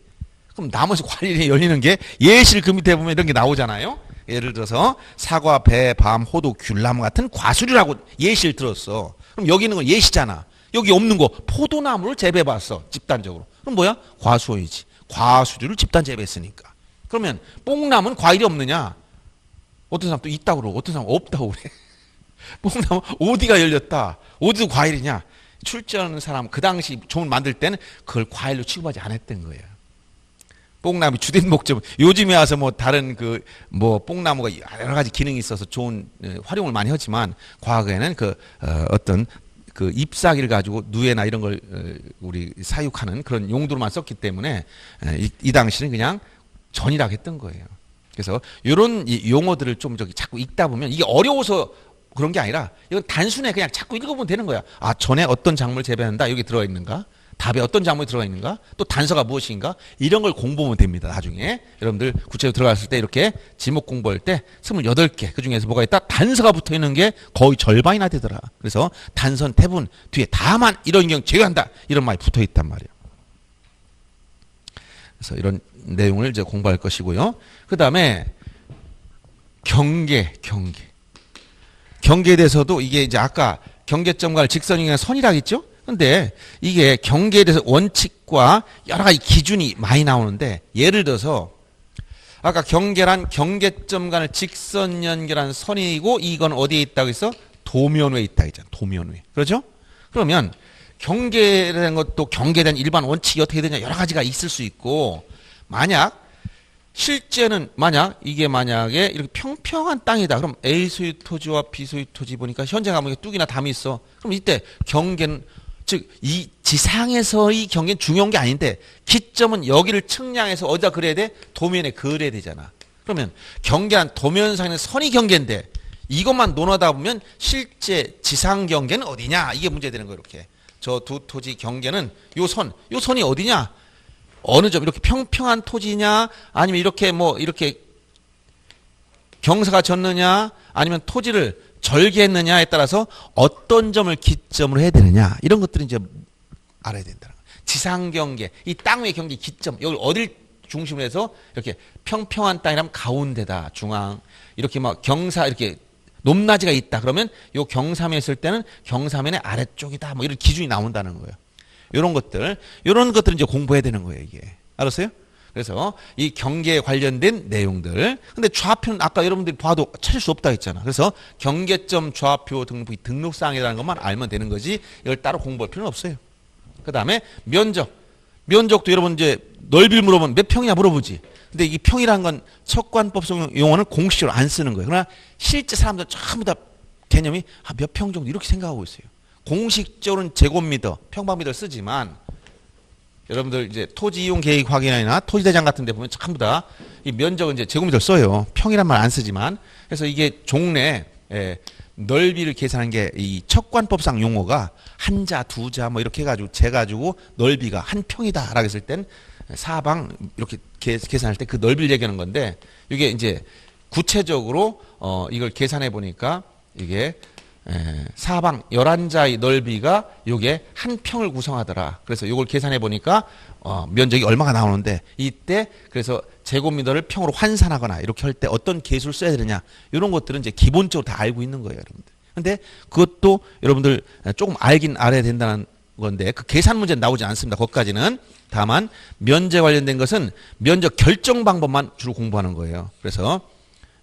그럼 나무에서 과일이 열리는 게 예실 그 밑에 보면 이런 게 나오잖아요. 예를 들어서 사과, 배, 밤, 호두, 귤나무 같은 과수류라고 예시를 들었어. 그럼 여기 있는 건 예시잖아. 여기 없는 거 포도나무를 재배해봤어. 집단적으로. 그럼 뭐야? 과수원이지. 과수류를 집단 재배했으니까. 그러면 뽕나무는 과일이 없느냐? 어떤 사람 또 있다고 그러고 어떤 사람 없다고 그래. 뽕나무 어디가 열렸다. 어디도 과일이냐? 출제하는 사람 그 당시 종을 만들 때는 그걸 과일로 취급하지 않았던 거예요. 뽕나무 주된 목적. 요즘에 와서 뭐 다른 뽕나무가 여러 가지 기능이 있어서 좋은 활용을 많이 하지만 과거에는 어떤 잎사귀를 가지고 누에나 이런 걸 우리 사육하는 그런 용도로만 썼기 때문에 이 당시는 그냥 전이라고 했던 거예요. 그래서 이런 용어들을 좀 자꾸 읽다 보면 이게 어려워서 그런 게 아니라 이건 단순해 그냥 자꾸 읽어보면 되는 거야. 전에 어떤 작물을 재배한다. 여기 들어가 있는가? 답에 어떤 작물이 들어가 있는가? 또 단서가 무엇인가? 이런 걸 공부하면 됩니다. 나중에 여러분들 구체적으로 들어갔을 때 이렇게 지목 공부할 때 28개 그중에서 뭐가 있다? 단서가 붙어있는 게 거의 절반이나 되더라. 그래서 단선 태분 뒤에 다만 이런 경우 제외한다. 이런 말이 붙어있단 말이에요. 그래서 이런 내용을 이제 공부할 것이고요. 그 다음에 경계에 대해서도 이게 이제 아까 경계점과 직선이나 선이라고 했죠? 근데 이게 경계에 대해서 원칙과 여러 가지 기준이 많이 나오는데 예를 들어서 아까 경계란 경계점 간을 직선 연결한 선이고 이건 어디에 있다고 해서 도면위에 있다 했잖아. 도면위. 그렇죠? 그러면 경계라는 것도 경계에 대한 일반 원칙이 어떻게 되냐 여러 가지가 있을 수 있고 만약 실제는 이게 만약에 이렇게 평평한 땅이다. 그럼 A 소유 토지와 B 소유 토지 보니까 현재 감옥에 뚝이나 담이 있어. 그럼 이때 경계는 즉 이 지상에서의 경계는 중요한 게 아닌데 기점은 여기를 측량해서 어디다 그려야 돼? 도면에 그려야 되잖아. 그러면 경계한 도면상에는 선이 경계인데 이것만 논하다 보면 실제 지상 경계는 어디냐? 이게 문제되는 거예요. 이렇게 저 두 토지 경계는 요 선이 어디냐? 어느 점 이렇게 평평한 토지냐 아니면 이렇게 이렇게 경사가 졌느냐 아니면 토지를 절개했느냐에 따라서 어떤 점을 기점으로 해야 되느냐 이런 것들은 이제 알아야 된다는 거예요. 지상 경계, 이 땅 위의 경계 기점 여기 어딜 중심으로 해서 이렇게 평평한 땅이라면 가운데다 중앙 이렇게 경사 이렇게 높낮이가 있다 그러면 요 경사면에 있을 때는 경사면의 아래쪽이다 이런 기준이 나온다는 거예요. 이런 것들은 이제 공부해야 되는 거예요, 이게. 알았어요? 그래서 이 경계에 관련된 내용들. 근데 좌표는 아까 여러분들이 봐도 찾을 수 없다 했잖아. 그래서 경계점 좌표 등록사항이라는 것만 알면 되는 거지 이걸 따로 공부할 필요는 없어요. 그 다음에 면적도 여러분 이제 넓이를 물어보면 몇 평이냐 물어보지. 근데 이 평이라는 건 척관법성 용어는 공식적으로 안 쓰는 거예요. 그러나 실제 사람들 전부 다 개념이 몇 평 정도 이렇게 생각하고 있어요. 공식적으로는 제곱미터, 평방미터를 쓰지만 여러분들 이제 토지 이용 계획 확인이나 토지대장 같은 데 보면 전부 다 이 면적은 이제 제곱미터를 써요. 평이란 말 안 쓰지만. 그래서 이게 종래 넓이를 계산하는 게 이 척관법상 용어가 한자, 두자 뭐 이렇게 해가지고 재가지고 넓이가 한 평이다라고 했을 땐 사방 이렇게 계산할 때 그 넓이를 얘기하는 건데 이게 이제 구체적으로 이걸 계산해 보니까 이게 사방 11자의 넓이가 요게 한 평을 구성하더라. 그래서 요걸 계산해 보니까 면적이 얼마가 나오는데 이때 그래서 제곱미터를 평으로 환산하거나 이렇게 할 때 어떤 계수를 써야 되느냐 이런 것들은 이제 기본적으로 다 알고 있는 거예요, 여러분들. 근데 그것도 여러분들 조금 알긴 알아야 된다는 건데 그 계산 문제는 나오지 않습니다. 거기까지는. 다만 면제 관련된 것은 면적 결정 방법만 주로 공부하는 거예요. 그래서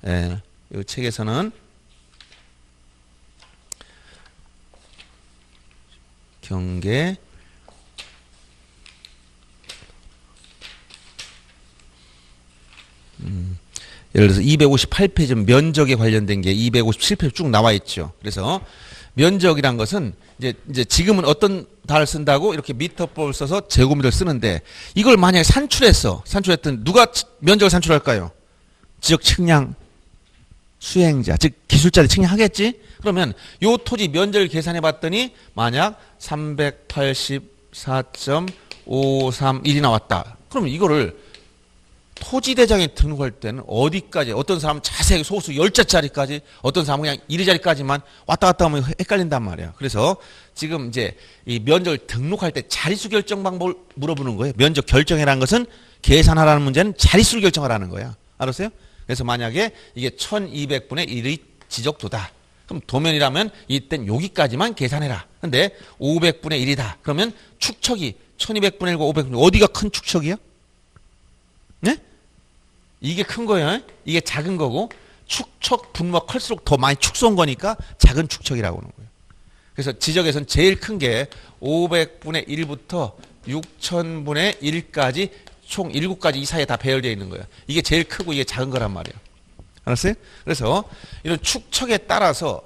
이 책에서는 경계 예를 들어서 258페이지 면적에 관련된 게 257페이지 쭉 나와 있죠. 그래서 면적이란 것은 이제 지금은 어떤 단어를 쓴다고 이렇게 미터법을 써서 제곱미터를 쓰는데 이걸 만약에 산출했던 누가 면적을 산출할까요? 지적 측량 수행자, 즉 기술자들이 측량하겠지? 그러면 요 토지 면적을 계산해 봤더니 만약 384.531이 나왔다. 그러면 이거를 토지대장에 등록할 때는 어디까지 어떤 사람은 자세히 소수 10자짜리까지 어떤 사람은 그냥 1자리까지만 왔다 갔다 하면 헷갈린단 말이야. 그래서 지금 이제 이 면적을 등록할 때 자릿수 결정 방법을 물어보는 거예요. 면적 결정이라는 것은 계산하라는 문제는 자릿수를 결정하라는 거야. 알았어요? 그래서 만약에 이게 1200분의 1의 지적도다. 그럼 도면이라면 이땐 여기까지만 계산해라. 근데 500분의 1이다. 그러면 축척이 1200분의 1과 500분의 1 어디가 큰 축척이야? 네? 이게 큰 거예요. 이게 작은 거고 축척 분모가 클수록 더 많이 축소한 거니까 작은 축척이라고 하는 거예요. 그래서 지적에서는 제일 큰 게 500분의 1부터 6000분의 1까지 총 7가지 이 사이에 다 배열되어 있는 거예요. 이게 제일 크고 이게 작은 거란 말이에요. 알았어요? 그래서 이런 축척에 따라서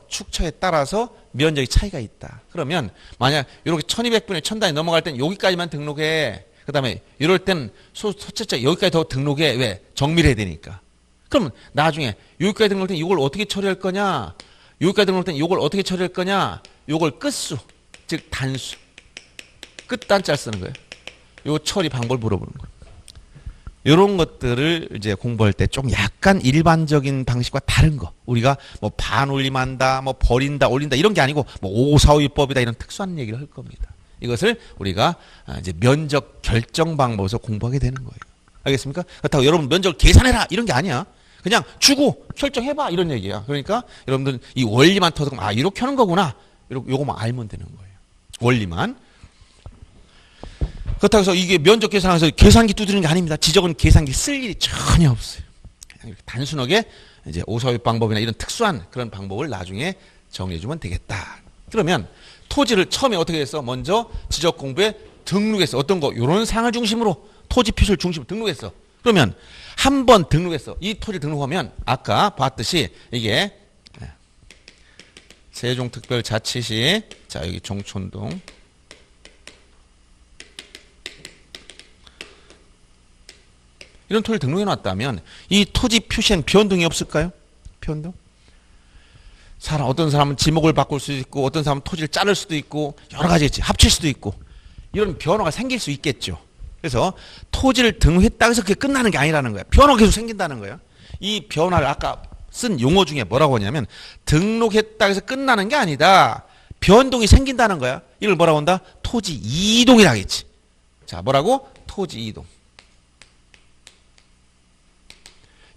면적이 차이가 있다. 그러면 만약 이렇게 1200분의 1000단위 넘어갈 땐 여기까지만 등록해. 그 다음에 이럴 땐 소채자 여기까지 더 등록해. 왜? 정밀해야 되니까. 그러면 나중에 여기까지 등록할 땐 이걸 어떻게 처리할 거냐? 여기까지 등록할 땐 이걸 어떻게 처리할 거냐? 이걸 끝수, 즉 단수. 끝단자를 쓰는 거예요. 요 처리 방법을 물어보는 거예요. 이런 것들을 이제 공부할 때 좀 약간 일반적인 방식과 다른 거. 우리가 뭐 반올림한다, 뭐 버린다, 올린다 이런 게 아니고 뭐 545위법이다 이런 특수한 얘기를 할 겁니다. 이것을 우리가 이제 면적 결정 방법에서 공부하게 되는 거예요. 알겠습니까? 그렇다고 여러분 면적을 계산해라 이런 게 아니야. 그냥 주고 결정해봐 이런 얘기야. 그러니까 여러분들 이 원리만 터득하면 아 이렇게 하는 거구나. 요거만 알면 되는 거예요. 원리만. 그렇다고 해서 이게 면적 계산해서 계산기 두드리는 게 아닙니다. 지적은 계산기 쓸 일이 전혀 없어요. 그냥 이렇게 단순하게 이제 545 방법이나 이런 특수한 그런 방법을 나중에 정리해주면 되겠다. 그러면 토지를 처음에 어떻게 했어? 먼저 지적 공부에 등록했어. 어떤 거? 이런 사항을 중심으로 토지 표시를 중심으로 등록했어. 그러면 한 번 등록했어. 이 토지 등록하면 아까 봤듯이 이게 세종특별자치시 자 여기 종촌동 이런 토지를 등록해 놨다면 이 토지 표시엔 변동이 없을까요? 변동? 어떤 사람은 지목을 바꿀 수도 있고 어떤 사람은 토지를 자를 수도 있고 여러 가지 있지. 합칠 수도 있고 이런 변화가 생길 수 있겠죠. 그래서 토지를 등록했다고 해서 그게 끝나는 게 아니라는 거야. 변화가 계속 생긴다는 거야. 이 변화를 아까 쓴 용어 중에 뭐라고 하냐면 등록했다고 해서 끝나는 게 아니다. 변동이 생긴다는 거야. 이걸 뭐라고 한다? 토지 이동이라고 했지. 자, 뭐라고? 토지 이동.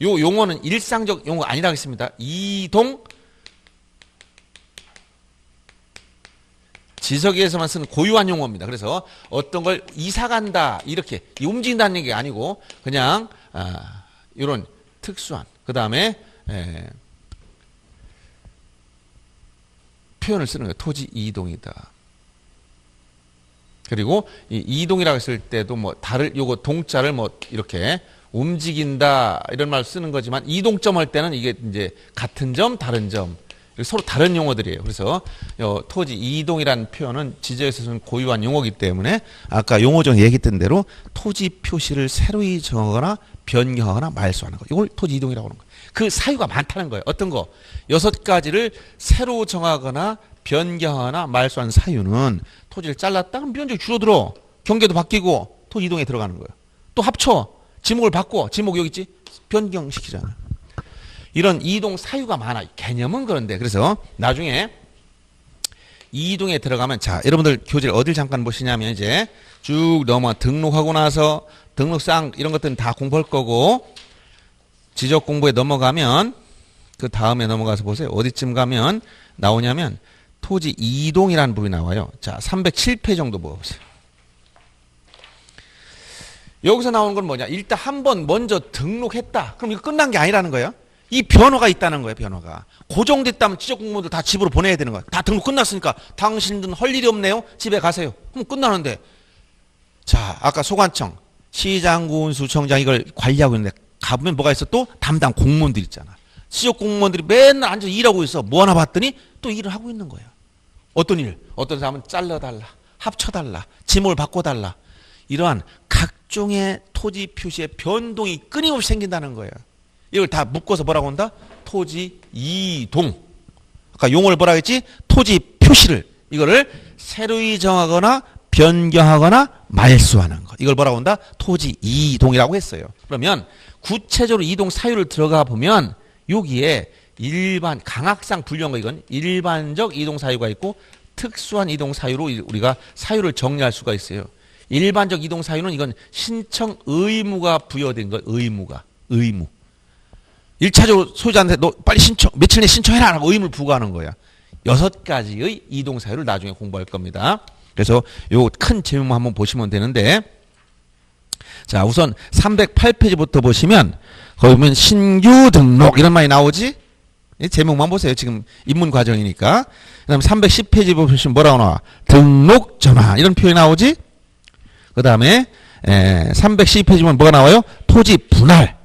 요 용어는 일상적 용어가 아니라고 했습니다. 이동 지석에서만 쓰는 고유한 용어입니다. 그래서 어떤 걸 이사 간다 이렇게 움직인다는 얘기가 아니고 그냥 이런 특수한 그 다음에 표현을 쓰는 거예요. 토지 이동이다. 그리고 이 이동이라고 했을 때도 뭐 요거 동자를 뭐 이렇게 움직인다 이런 말 쓰는 거지만 이동점 할 때는 이게 이제 같은 점 다른 점 서로 다른 용어들이에요. 그래서 토지 이동이라는 표현은 지적에서는 고유한 용어이기 때문에 아까 용어 중에 얘기했던 대로 토지 표시를 새로이 정하거나 변경하거나 말소하는 거. 이걸 토지 이동이라고 하는 거예요. 그 사유가 많다는 거예요. 어떤 거? 6가지를 새로 정하거나 변경하거나 말소하는 사유는 토지를 잘랐다 그럼 면적이 줄어들어. 경계도 바뀌고 토지 이동에 들어가는 거예요. 또 합쳐. 지목을 바꿔. 지목 여기 있지? 변경시키잖아요. 이런 이동 사유가 많아. 개념은 그런데 그래서 나중에 이동에 들어가면 자 여러분들 교재를 어딜 잠깐 보시냐면 이제 쭉 넘어 등록하고 나서 등록상 이런 것들은 다 공부할 거고 지적 공부에 넘어가면 그 다음에 넘어가서 보세요. 어디쯤 가면 나오냐면 토지 이동이라는 부분이 나와요. 자 307페이지 정도 보세요. 여기서 나오는 건 뭐냐? 일단 한번 먼저 등록했다. 그럼 이거 끝난 게 아니라는 거예요. 이 변화가 있다는 거예요. 변화가. 고정됐다면 지적 공무원들 다 집으로 보내야 되는 거야. 다 등록 끝났으니까 당신들은 할 일이 없네요. 집에 가세요. 그럼 끝나는데 자 아까 소관청, 시장군, 수청장 이걸 관리하고 있는데 가보면 뭐가 있어? 또 담당 공무원들 있잖아. 지적 공무원들이 맨날 앉아서 일하고 있어. 뭐 하나 봤더니 또 일을 하고 있는 거야. 어떤 일? 어떤 사람은 잘라달라, 합쳐달라, 지목을 바꿔달라. 이러한 각종의 토지 표시의 변동이 끊임없이 생긴다는 거예요. 이걸 다 묶어서 뭐라고 한다? 토지 이동. 아까 용어를 뭐라 했지? 토지 표시를. 이거를 새로이 정하거나 변경하거나 말소하는 것. 이걸 뭐라고 한다? 토지 이동이라고 했어요. 그러면 구체적으로 이동 사유를 들어가 보면 여기에 일반 강학상 분류한 거 이건 일반적 이동 사유가 있고 특수한 이동 사유로 우리가 사유를 정리할 수가 있어요. 일반적 이동 사유는 이건 신청 의무가 부여된 거. 의무. 1차적으로 소유자한테 너 빨리 신청 며칠 내에 신청해라 라고 의무를 부과하는 거야. 6가지의 이동 사유를 나중에 공부할 겁니다. 그래서 요 큰 제목만 한번 보시면 되는데 자 우선 308페이지부터 보시면 거기 보면 신규 등록 이런 말이 나오지? 이 제목만 보세요. 지금 입문 과정이니까. 그 다음에 310페이지 보시면 뭐라고 나와? 등록 전환 이런 표현이 나오지? 그 다음에 312페이지 보면 뭐가 나와요? 토지 분할.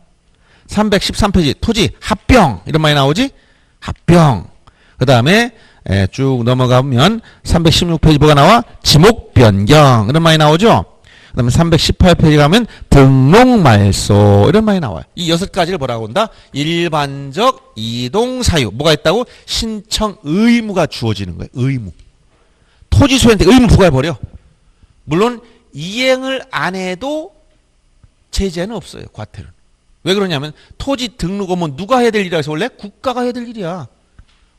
313페이지 토지 합병 이런 말이 나오지? 합병. 그 다음에 쭉 넘어가면 316페이지 뭐가 나와? 지목 변경 이런 말이 나오죠? 그 다음에 318페이지 가면 등록 말소 이런 말이 나와요. 이 6가지를 뭐라고 한다? 일반적 이동 사유. 뭐가 있다고? 신청 의무가 주어지는 거예요. 의무. 토지 소유한테 의무 부과해버려. 물론 이행을 안 해도 제재는 없어요. 과태료는. 왜 그러냐면 토지 등록하면 누가 해야 될 일이라 해서 원래 국가가 해야 될 일이야.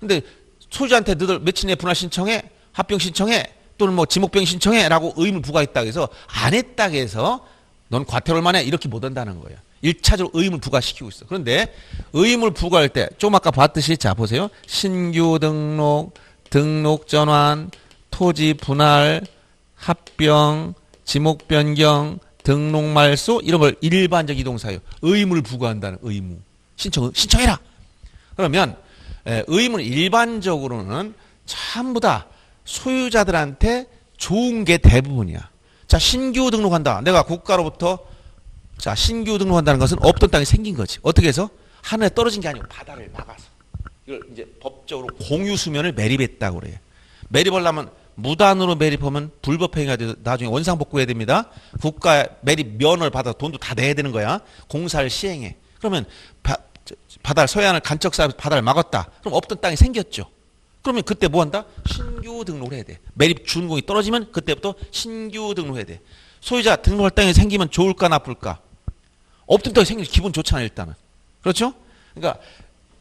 근데 소유자한테 너들 며칠 내에 분할 신청해, 합병 신청해, 또는 뭐 지목병 신청해 라고 의무를 부과했다고 해서 안 했다고 해서 넌 과태료 얼마나 이렇게 못 한다는 거야. 1차적으로 의무를 부과시키고 있어. 그런데 의무를 부과할 때 좀 아까 봤듯이 자 보세요. 신규 등록, 등록 전환, 토지 분할, 합병, 지목 변경, 등록 말소 이런 걸 일반적 이동 사유 의무를 부과한다는 의무. 신청해라. 그러면 의무는 일반적으로는 전부 다 소유자들한테 좋은 게 대부분이야. 자, 신규 등록한다. 내가 국가로부터 자, 신규 등록한다는 것은 없던 땅이 생긴 거지. 어떻게 해서? 하늘에 떨어진 게 아니고 바다를 막아서. 이걸 이제 법적으로 공유 수면을 매립했다고 그래요. 매립하려면 무단으로 매립하면 불법행위가 돼서 나중에 원상복구해야 됩니다. 국가 매립 면허를 받아 돈도 다 내야 되는 거야. 공사를 시행해. 그러면 바다를 서해안을 간척 쌓아서 바다를 막았다. 그럼 없던 땅이 생겼죠. 그러면 그때 뭐 한다? 신규 등록을 해야 돼. 매립 준공이 떨어지면 그때부터 신규 등록해야 돼. 소유자 등록할 땅이 생기면 좋을까 나쁠까? 없던 땅이 생기면 기분 좋잖아 일단은. 그렇죠? 그러니까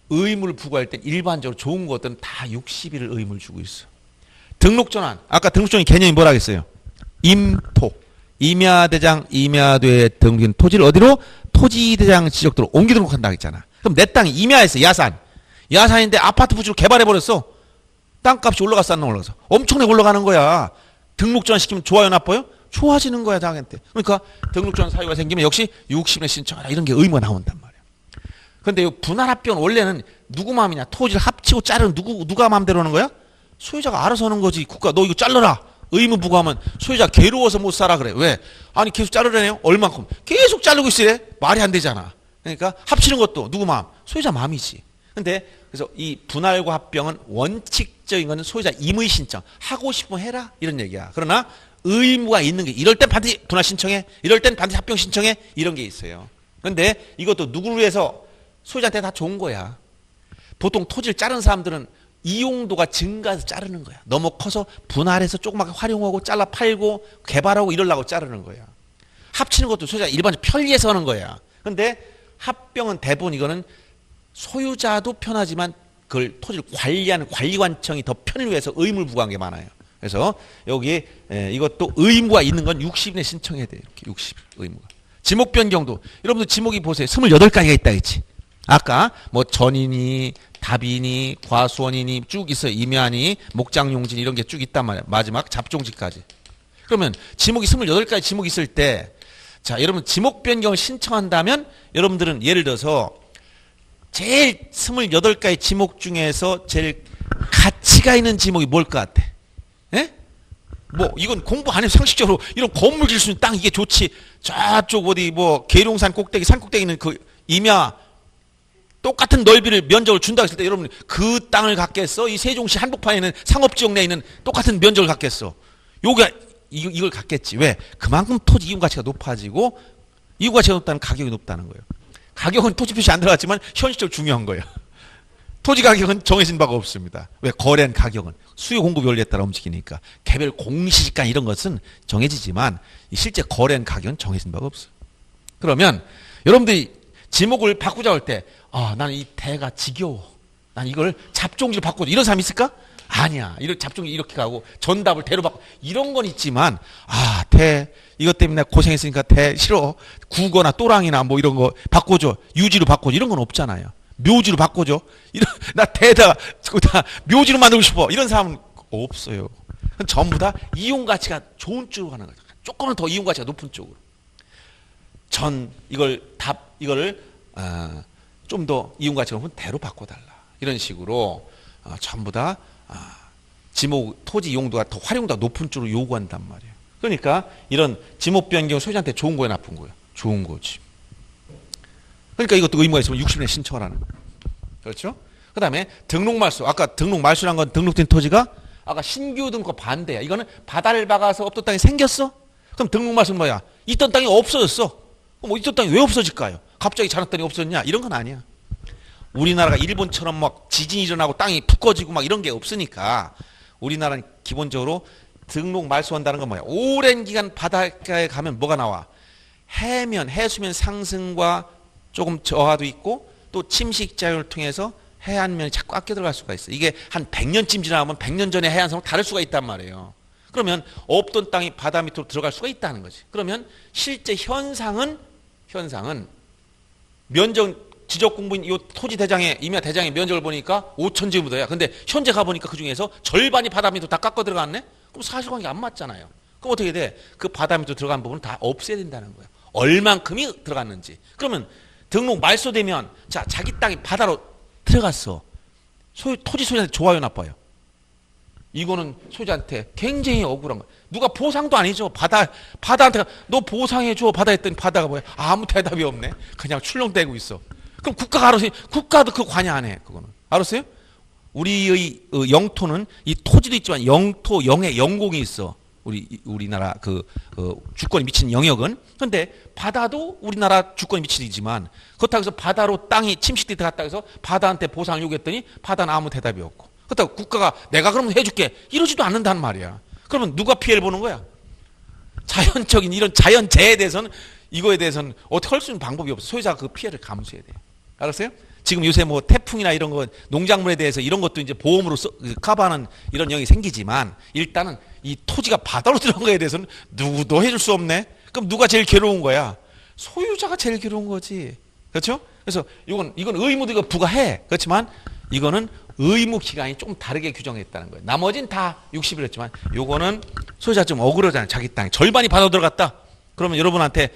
의무를 부과할 때 일반적으로 좋은 것들은 다 60일을 의무를 주고 있어. 등록 전환. 아까 등록 전환 개념이 뭐라 했어요? 임토. 임야대장, 임야도에 등록된 토지를 어디로? 토지대장 지적도로 옮기 등록한다 했잖아. 그럼 내 땅이 임야에서 야산. 야산인데 아파트 부지로 개발해버렸어. 땅값이 올라갔어 안 올라가서? 엄청나게 올라가는 거야. 등록 전환 시키면 좋아요 나빠요? 좋아지는 거야 당한테. 그러니까 등록 전환 사유가 생기면 역시 60일에 신청하라 이런 게 의무가 나온단 말이야. 그런데 이 분할 합병은 원래는 누구 마음이냐? 토지를 합치고 자르는 누가 마음대로 하는 거야? 소유자가 알아서 하는 거지. 국가 너 이거 잘라라. 의무 부과하면 소유자 괴로워서 못 살아 그래. 왜? 아니 계속 자르래요? 얼만큼? 계속 자르고 있으래? 말이 안 되잖아. 그러니까 합치는 것도 누구 마음? 소유자 마음이지. 근데 그래서 이 분할과 합병은 원칙적인 거는 소유자 임의 신청. 하고 싶으면 해라 이런 얘기야. 그러나 의무가 있는 게 이럴 땐 반드시 분할 신청해. 이럴 땐 반드시 합병 신청해. 이런 게 있어요. 근데 이것도 누구를 위해서? 소유자한테 다 좋은 거야. 보통 토지를 자른 사람들은 이용도가 증가해서 자르는 거야. 너무 커서 분할해서 조그맣게 활용하고 잘라 팔고 개발하고 이러려고 자르는 거야. 합치는 것도 소유자 일반적으로 편리해서 하는 거야. 근데 합병은 대부분 이거는 소유자도 편하지만 그걸 토지를 관리하는 관리관청이 더 편의를 위해서 의무를 부과한 게 많아요. 그래서 여기 이것도 의무가 있는 건 60일에 신청해야 돼요. 이렇게 60일 의무가. 지목 변경도 여러분들 지목이 보세요. 28가지가 있다 했지. 아까 뭐 전이니 답이니 과수원이니 쭉 있어요. 임야니 목장용진 이런 게 쭉 있단 말이야. 마지막 잡종지까지. 그러면 지목이 28가지 지목이 있을 때 자, 여러분 지목 변경을 신청한다면 여러분들은 예를 들어서 제일 28가지 지목 중에서 제일 가치가 있는 지목이 뭘 것 같아? 예? 뭐 이건 공부 안 해서 상식적으로 이런 건물 질 수 있는 땅 이게 좋지. 저쪽 어디 뭐 계룡산 꼭대기 산 꼭대기 있는 그 임야 똑같은 넓이를 면적을 준다고 했을 때 여러분 그 땅을 갖겠어? 이 세종시 한복판에 있는 상업지역 내에 있는 똑같은 면적을 갖겠어? 요게 이걸 갖겠지. 왜? 그만큼 토지 이용 가치가 높아지고 이용 가치가 높다는 가격이 높다는 거예요. 가격은 토지 표시 안 들어갔지만 현실적으로 중요한 거예요. 토지 가격은 정해진 바가 없습니다. 왜? 거래한 가격은 수요 공급 원리에 따라 움직이니까 개별 공시지가 이런 것은 정해지지만 실제 거래한 가격은 정해진 바가 없어요. 그러면 여러분들이 지목을 바꾸자고 할 때 나는 이 대가 지겨워. 난 이걸 잡종지로 바꿔줘. 이런 사람 있을까? 아니야. 이런 잡종지 이렇게 가고 전답을 대로 바꿔. 이런 건 있지만 대 이것 때문에 내가 고생했으니까 대 싫어. 국어나 또랑이나 뭐 이런 거 바꿔줘. 유지로 바꿔줘. 이런 건 없잖아요. 묘지로 바꿔줘. 나 대다 묘지로 만들고 싶어. 이런 사람은 없어요. 전부 다 이용 가치가 좋은 쪽으로 가는 거죠. 조금은 더 이용 가치가 높은 쪽으로. 이거를 좀 더 이용 가치가 높은 대로 바꿔달라. 이런 식으로 전부 다 지목 토지 이용도가 더 활용도가 높은 쪽으로 요구한단 말이에요. 그러니까 이런 지목 변경 소유자한테 좋은 거야 나쁜 거야? 좋은 거지. 그러니까 이것도 의무가 있으면 60일에 신청을 하는 거예요. 그렇죠? 그 다음에 등록 말소. 아까 등록 말소란 건 등록된 토지가 아까 신규 등록 반대야. 이거는 바다를 박아서 없던 땅이 생겼어? 그럼 등록 말소는 뭐야? 있던 땅이 없어졌어. 그럼 있던 땅이 왜 없어질까요? 갑자기 자랐더니 없어졌냐? 이런 건 아니야. 우리나라가 일본처럼 막 지진이 일어나고 땅이 푹 꺼지고 막 이런 게 없으니까 우리나라는 기본적으로 등록 말소한다는 건 뭐야? 오랜 기간 바닷가에 가면 뭐가 나와? 해수면 상승과 조금 저하도 있고 또 침식 작용을 통해서 해안면이 자꾸 아껴 들어갈 수가 있어. 이게 한 100년쯤 지나면 100년 전의 해안성은 다를 수가 있단 말이에요. 그러면 없던 땅이 바다 밑으로 들어갈 수가 있다는 거지. 그러면 실제 현상은 면적 지적 공부인 이 토지 대장의 임야 대장의 면적을 보니까 5,000제곱미터야. 근데 현재 가 보니까 그 중에서 절반이 바다 밑으로 다 깎아 들어갔네. 그럼 사실관계 안 맞잖아요. 그럼 어떻게 돼? 그 바다 밑으로 들어간 부분을 다 없애야 된다는 거예요. 얼만큼이 들어갔는지. 그러면 등록 말소되면 자기 땅이 바다로 들어갔어. 토지 소유자한테 좋아요 나빠요? 이거는 소유자한테 굉장히 억울한 거야. 누가 보상도 아니죠. 바다한테 너 보상해줘 바다 했더니 바다가 뭐야? 아무 대답이 없네. 그냥 출렁대고 있어. 그럼 국가가 알아서 국가도 그 관여 안 해. 그거는 알았어요? 우리의 영토는 이 토지도 있지만 영토 영의 영공이 있어. 우리나라 주권이 미치는 영역은. 그런데 바다도 우리나라 주권이 미치지만 그렇다고 해서 바다로 땅이 침식돼 들어갔다 해서 바다한테 보상을 요구했더니 바다는 아무 대답이 없고. 그렇다고 국가가 내가 그러면 해줄게 이러지도 않는단 말이야. 그러면 누가 피해를 보는 거야? 자연적인 이런 자연재해에 대해서는 이거에 대해서는 어떻게 할 수 있는 방법이 없어. 소유자가 그 피해를 감수해야 돼요. 알았어요? 지금 요새 뭐 태풍이나 이런 거 농작물에 대해서 이런 것도 이제 보험으로 커버하는 이런 영역이 생기지만 일단은 이 토지가 바다로 들어간 거에 대해서는 누구도 해줄 수 없네. 그럼 누가 제일 괴로운 거야? 소유자가 제일 괴로운 거지. 그렇죠? 그래서 이건 의무도 이거 부과해. 그렇지만 이거는 의무 기간이 좀 다르게 규정했다는 거예요. 나머지는 다 60일 했지만 요거는 소유자 좀 억울하잖아요. 자기 땅에 절반이 바다로 들어갔다. 그러면 여러분한테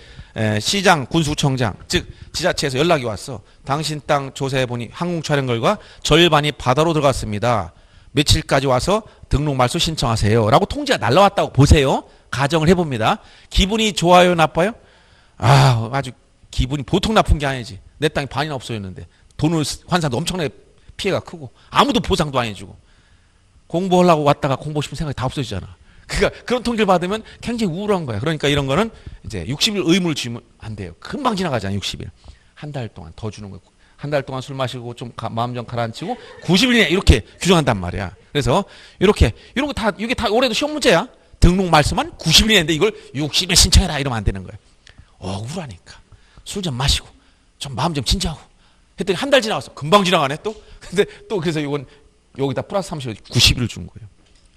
시장, 군수청장, 즉 지자체에서 연락이 왔어. 당신 땅 조사해보니 항공 촬영 결과 절반이 바다로 들어갔습니다. 며칠까지 와서 등록 말소 신청하세요. 라고 통지가 날라왔다고 보세요. 가정을 해봅니다. 기분이 좋아요, 나빠요? 아주 기분이 보통 나쁜 게 아니지. 내 땅이 반이나 없어졌는데 돈을 환산도 엄청나게 피해가 크고 아무도 보상도 안 해주고 공부하려고 왔다가 공부하고 싶은 생각이 다 없어지잖아. 그러니까 그런 통지를 받으면 굉장히 우울한 거야. 그러니까 이런 거는 이제 60일 의무를 주면 안 돼요. 금방 지나가잖아요. 60일. 한 달 동안 더 주는 거예요. 한 달 동안 술 마시고 좀 마음 좀 가라앉히고 90일이냐 이렇게 규정한단 말이야. 그래서 이렇게 이런 거 다 이게 다 올해도 시험 문제야. 등록 말씀만 90일인데 이걸 60일 신청해라 이러면 안 되는 거예요. 억울하니까 술 좀 마시고 좀 마음 좀 진정하고 했더니 한 달 지나갔어. 금방 지나가네 또. 근데 또 그래서 이건 여기다 플러스 30일 90일을 준 거예요.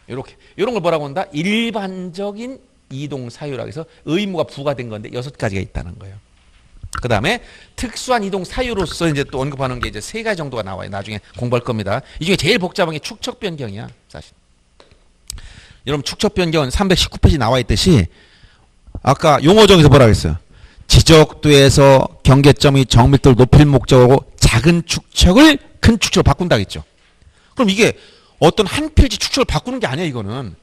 이렇게 이런 걸 뭐라고 한다? 일반적인 이동 사유라고 해서 의무가 부과된 건데 6가지가 있다는 거예요. 그 다음에 특수한 이동 사유로서 이제 또 언급하는 게 이제 3가지 정도가 나와요. 나중에 공부할 겁니다. 이 중에 제일 복잡한 게 축척 변경이야, 사실. 여러분, 축척 변경은 319페이지 나와 있듯이 아까 용어정에서 뭐라고 했어요? 지적도에서 경계점이 정밀도를 높일 목적으로 작은 축척을 큰 축척으로 바꾼다 했죠. 그럼 이게 어떤 한 필지 축척을 바꾸는 게 아니야, 이거는.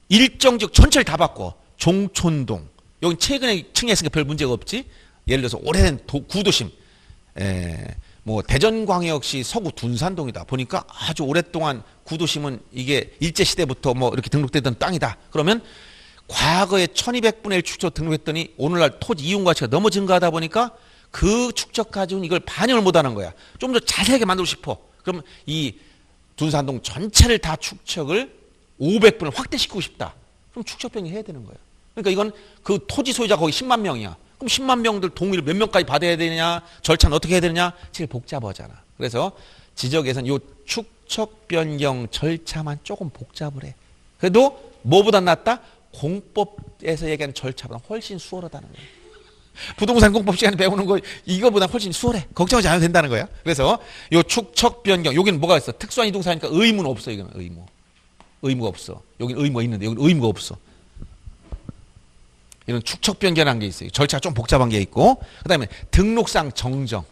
일정 지역 전체를 다 바꿔. 종촌동. 여기 최근에 층했으니까 별 문제가 없지. 예를 들어서 오래된 구도심, 뭐 대전광역시 서구 둔산동이다 보니까 아주 오랫동안 구도심은 이게 일제 시대부터 뭐 이렇게 등록되던 땅이다. 그러면 과거에 1200분의 1 축척 등록했더니 오늘날 토지 이용 가치가 너무 증가하다 보니까 그 축척 가지고는 이걸 반영을 못하는 거야. 좀 더 자세하게 만들고 싶어. 그럼 이 둔산동 전체를 다 축척을 500분을 확대시키고 싶다. 그럼 축척 변경해야 되는 거야. 그러니까 이건 그 토지 소유자 거기 10만 명이야. 그럼 10만 명들 동의를 몇 명까지 받아야 되느냐, 절차는 어떻게 해야 되느냐, 제일 복잡하잖아. 그래서 지적에서는 요 축척 변경 절차만 조금 복잡을 해. 그래도 뭐보다 낫다? 공법에서 얘기하는 절차보다 훨씬 수월하다는 거예요. 부동산 공법 시간에 배우는 거 이거보다 훨씬 수월해. 걱정하지 않아도 된다는 거야. 그래서 요 축척 변경, 여기는 뭐가 있어? 특수한 이동사니까 의무는 없어. 이거는 의무가 없어. 여기는 의무가 있는데 여기는 의무가 없어. 이런 축척 변경이라는 게 있어요. 절차가 좀 복잡한 게 있고, 그 다음에 등록상 정정.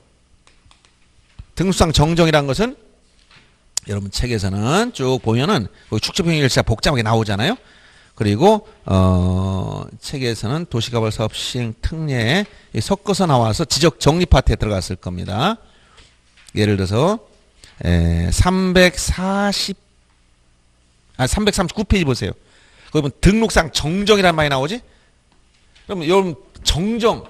등록상 정정이라는 것은 여러분 책에서는 쭉 보면은 축척 변경이 진짜 복잡하게 나오잖아요. 그리고 책에서는 도시개발 사업 시행 특례에 섞어서 나와서 지적 정리 파트에 들어갔을 겁니다. 예를 들어서 339페이지 보세요. 거기 보면 등록상 정정이라는 말이 나오지? 그럼 여러분 정정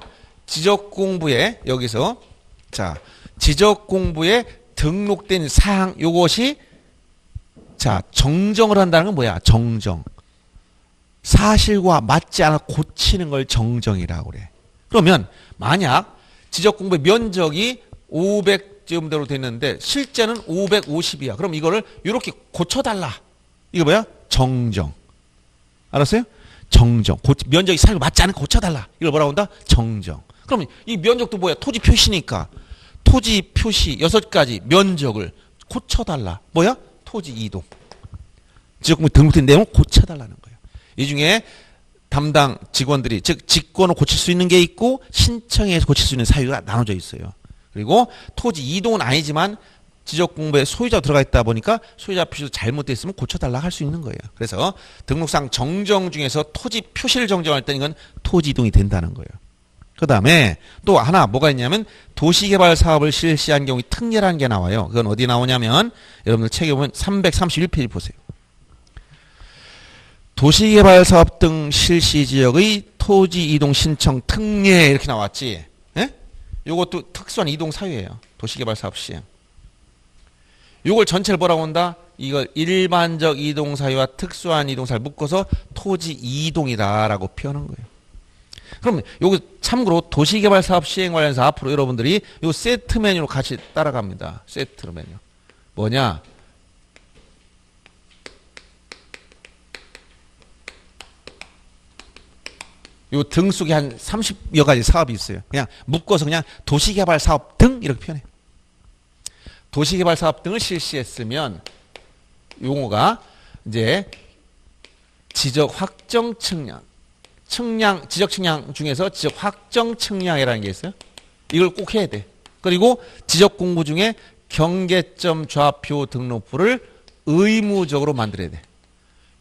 지적 공부에 여기서 자 지적 공부에 등록된 사항 요것이 자 정정을 한다는 건 뭐야? 정정. 사실과 맞지 않아 고치는 걸 정정이라고 그래. 그러면 만약 지적 공부의 면적이 500제곱미터로 됐는데 실제는 550이야. 그럼 이거를 이렇게 고쳐달라. 이거 뭐야? 정정. 알았어요? 정정. 면적이 사실과 맞지 않아 고쳐달라. 이걸 뭐라고 한다? 정정. 그럼 이 면적도 뭐야? 토지 표시니까 토지 표시 6가지 면적을 고쳐달라. 뭐야? 토지 이동. 지적 공부 등록된 내용을 고쳐달라는 거예요. 이 중에 담당 직원들이 즉 직권을 고칠 수 있는 게 있고 신청해서 고칠 수 있는 사유가 나눠져 있어요. 그리고 토지 이동은 아니지만 지적 공부에 소유자가 들어가 있다 보니까 소유자 표시도 잘못되어 있으면 고쳐달라 할 수 있는 거예요. 그래서 등록상 정정 중에서 토지 표시를 정정할 때는 이건 토지 이동이 된다는 거예요. 그 다음에 또 하나 뭐가 있냐면 도시개발 사업을 실시한 경우 특례라는 게 나와요. 그건 어디 나오냐면 여러분들 책에 보면 331페이지 보세요. 도시개발 사업 등 실시 지역의 토지 이동 신청 특례 이렇게 나왔지. 예? 요것도 특수한 이동 사유예요. 도시개발 사업 시행. 요걸 전체를 뭐라고 한다? 이걸 일반적 이동 사유와 특수한 이동 사유를 묶어서 토지 이동이다라고 표현한 거예요. 그럼 요거 참고로 도시개발 사업 시행 관련해서 앞으로 여러분들이 요 세트 메뉴로 같이 따라갑니다. 세트 메뉴. 뭐냐? 요 등 속에 한 30여 가지 사업이 있어요. 그냥 묶어서 그냥 도시개발 사업 등 이렇게 표현해. 도시개발 사업 등을 실시했으면 용어가 이제 지적 확정 측량, 지적 측량 중에서 지적 확정 측량이라는 게 있어요. 이걸 꼭 해야 돼. 그리고 지적 공부 중에 경계점 좌표 등록부를 의무적으로 만들어야 돼.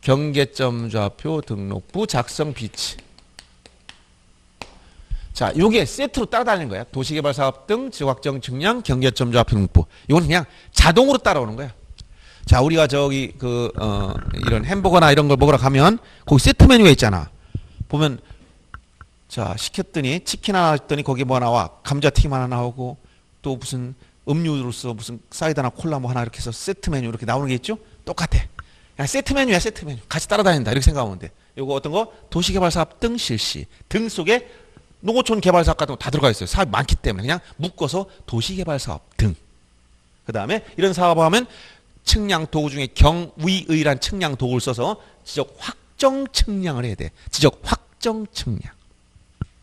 경계점 좌표 등록부 작성 비치. 자, 요게 세트로 따라다니는 거야. 도시개발 사업 등 지적 확정 측량 경계점 좌표 등록부. 이건 그냥 자동으로 따라오는 거야. 자, 우리가 저기 이런 햄버거나 이런 걸 먹으러 가면 거기 세트 메뉴가 있잖아. 보면 자, 시켰더니 치킨 하나 했더니 거기 뭐 나와? 감자튀김 하나 나오고 또 무슨 음료로서 무슨 사이다나 콜라 뭐 하나 이렇게 해서 세트 메뉴 이렇게 나오는 게 있죠? 똑같아. 그냥 세트 메뉴야, 세트 메뉴. 같이 따라다닌다. 이렇게 생각하면 돼. 요거 어떤 거? 도시개발사업 등 실시. 등 속에 농어촌 개발사업 같은 거 다 들어가 있어요. 사업이 많기 때문에 그냥 묶어서 도시개발사업 등. 그 다음에 이런 사업을 하면 측량 도구 중에 경위의란 측량 도구를 써서 지적 확정 측량을 해야 돼. 지적 확정 측량.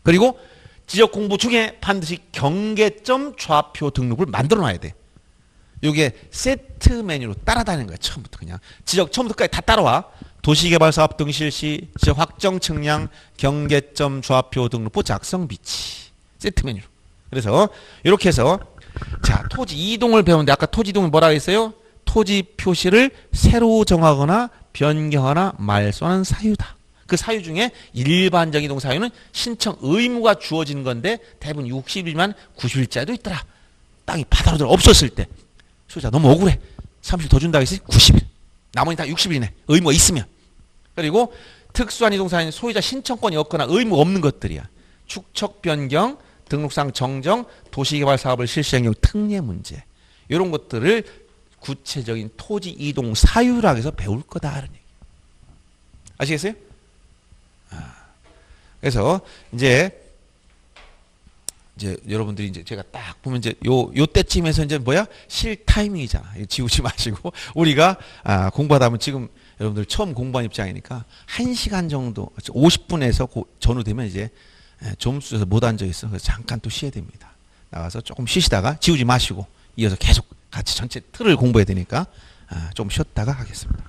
그리고 지적 공부 중에 반드시 경계점 좌표 등록을 만들어 놔야 돼. 이게 세트 메뉴로 따라다니는 거야. 처음부터 그냥. 지적 처음부터까지 다 따라와. 도시개발사업 등 실시, 지적 확정 측량, 경계점 좌표 등록부 작성 비치. 세트 메뉴로. 그래서 이렇게 해서 자, 토지 이동을 배우는데 아까 토지 이동을 뭐라고 했어요? 토지 표시를 새로 정하거나 변경하거나 말소하는 사유다. 그 사유 중에 일반적 이동 사유는 신청 의무가 주어지는 건데 대부분 60일만 90일짜리도 있더라. 땅이 바다로 들어 없었을 때 소유자 너무 억울해. 30일 더 준다고 했으니 90일. 나머지 다 60일이네. 의무가 있으면. 그리고 특수한 이동 사유는 소유자 신청권이 없거나 의무가 없는 것들이야. 축척 변경, 등록상 정정, 도시개발 사업을 실시한 경우 특례 문제. 이런 것들을 구체적인 토지 이동 사유라고 해서 배울 거다. 하는 얘기. 아시겠어요? 그래서 이제 여러분들이 이제 제가 딱 보면 이제 요 때쯤에서 이제 뭐야? 실 타이밍이잖아. 지우지 마시고 우리가 공부하다 보면 지금 여러분들 처음 공부한 입장이니까 1시간 정도 50분에서 전후되면 이제 좀 쑤셔서 못 앉아 있어. 그래서 잠깐 또 쉬어야 됩니다. 나가서 조금 쉬시다가 지우지 마시고 이어서 계속 같이 전체 틀을 공부해야 되니까 좀 쉬었다가 하겠습니다.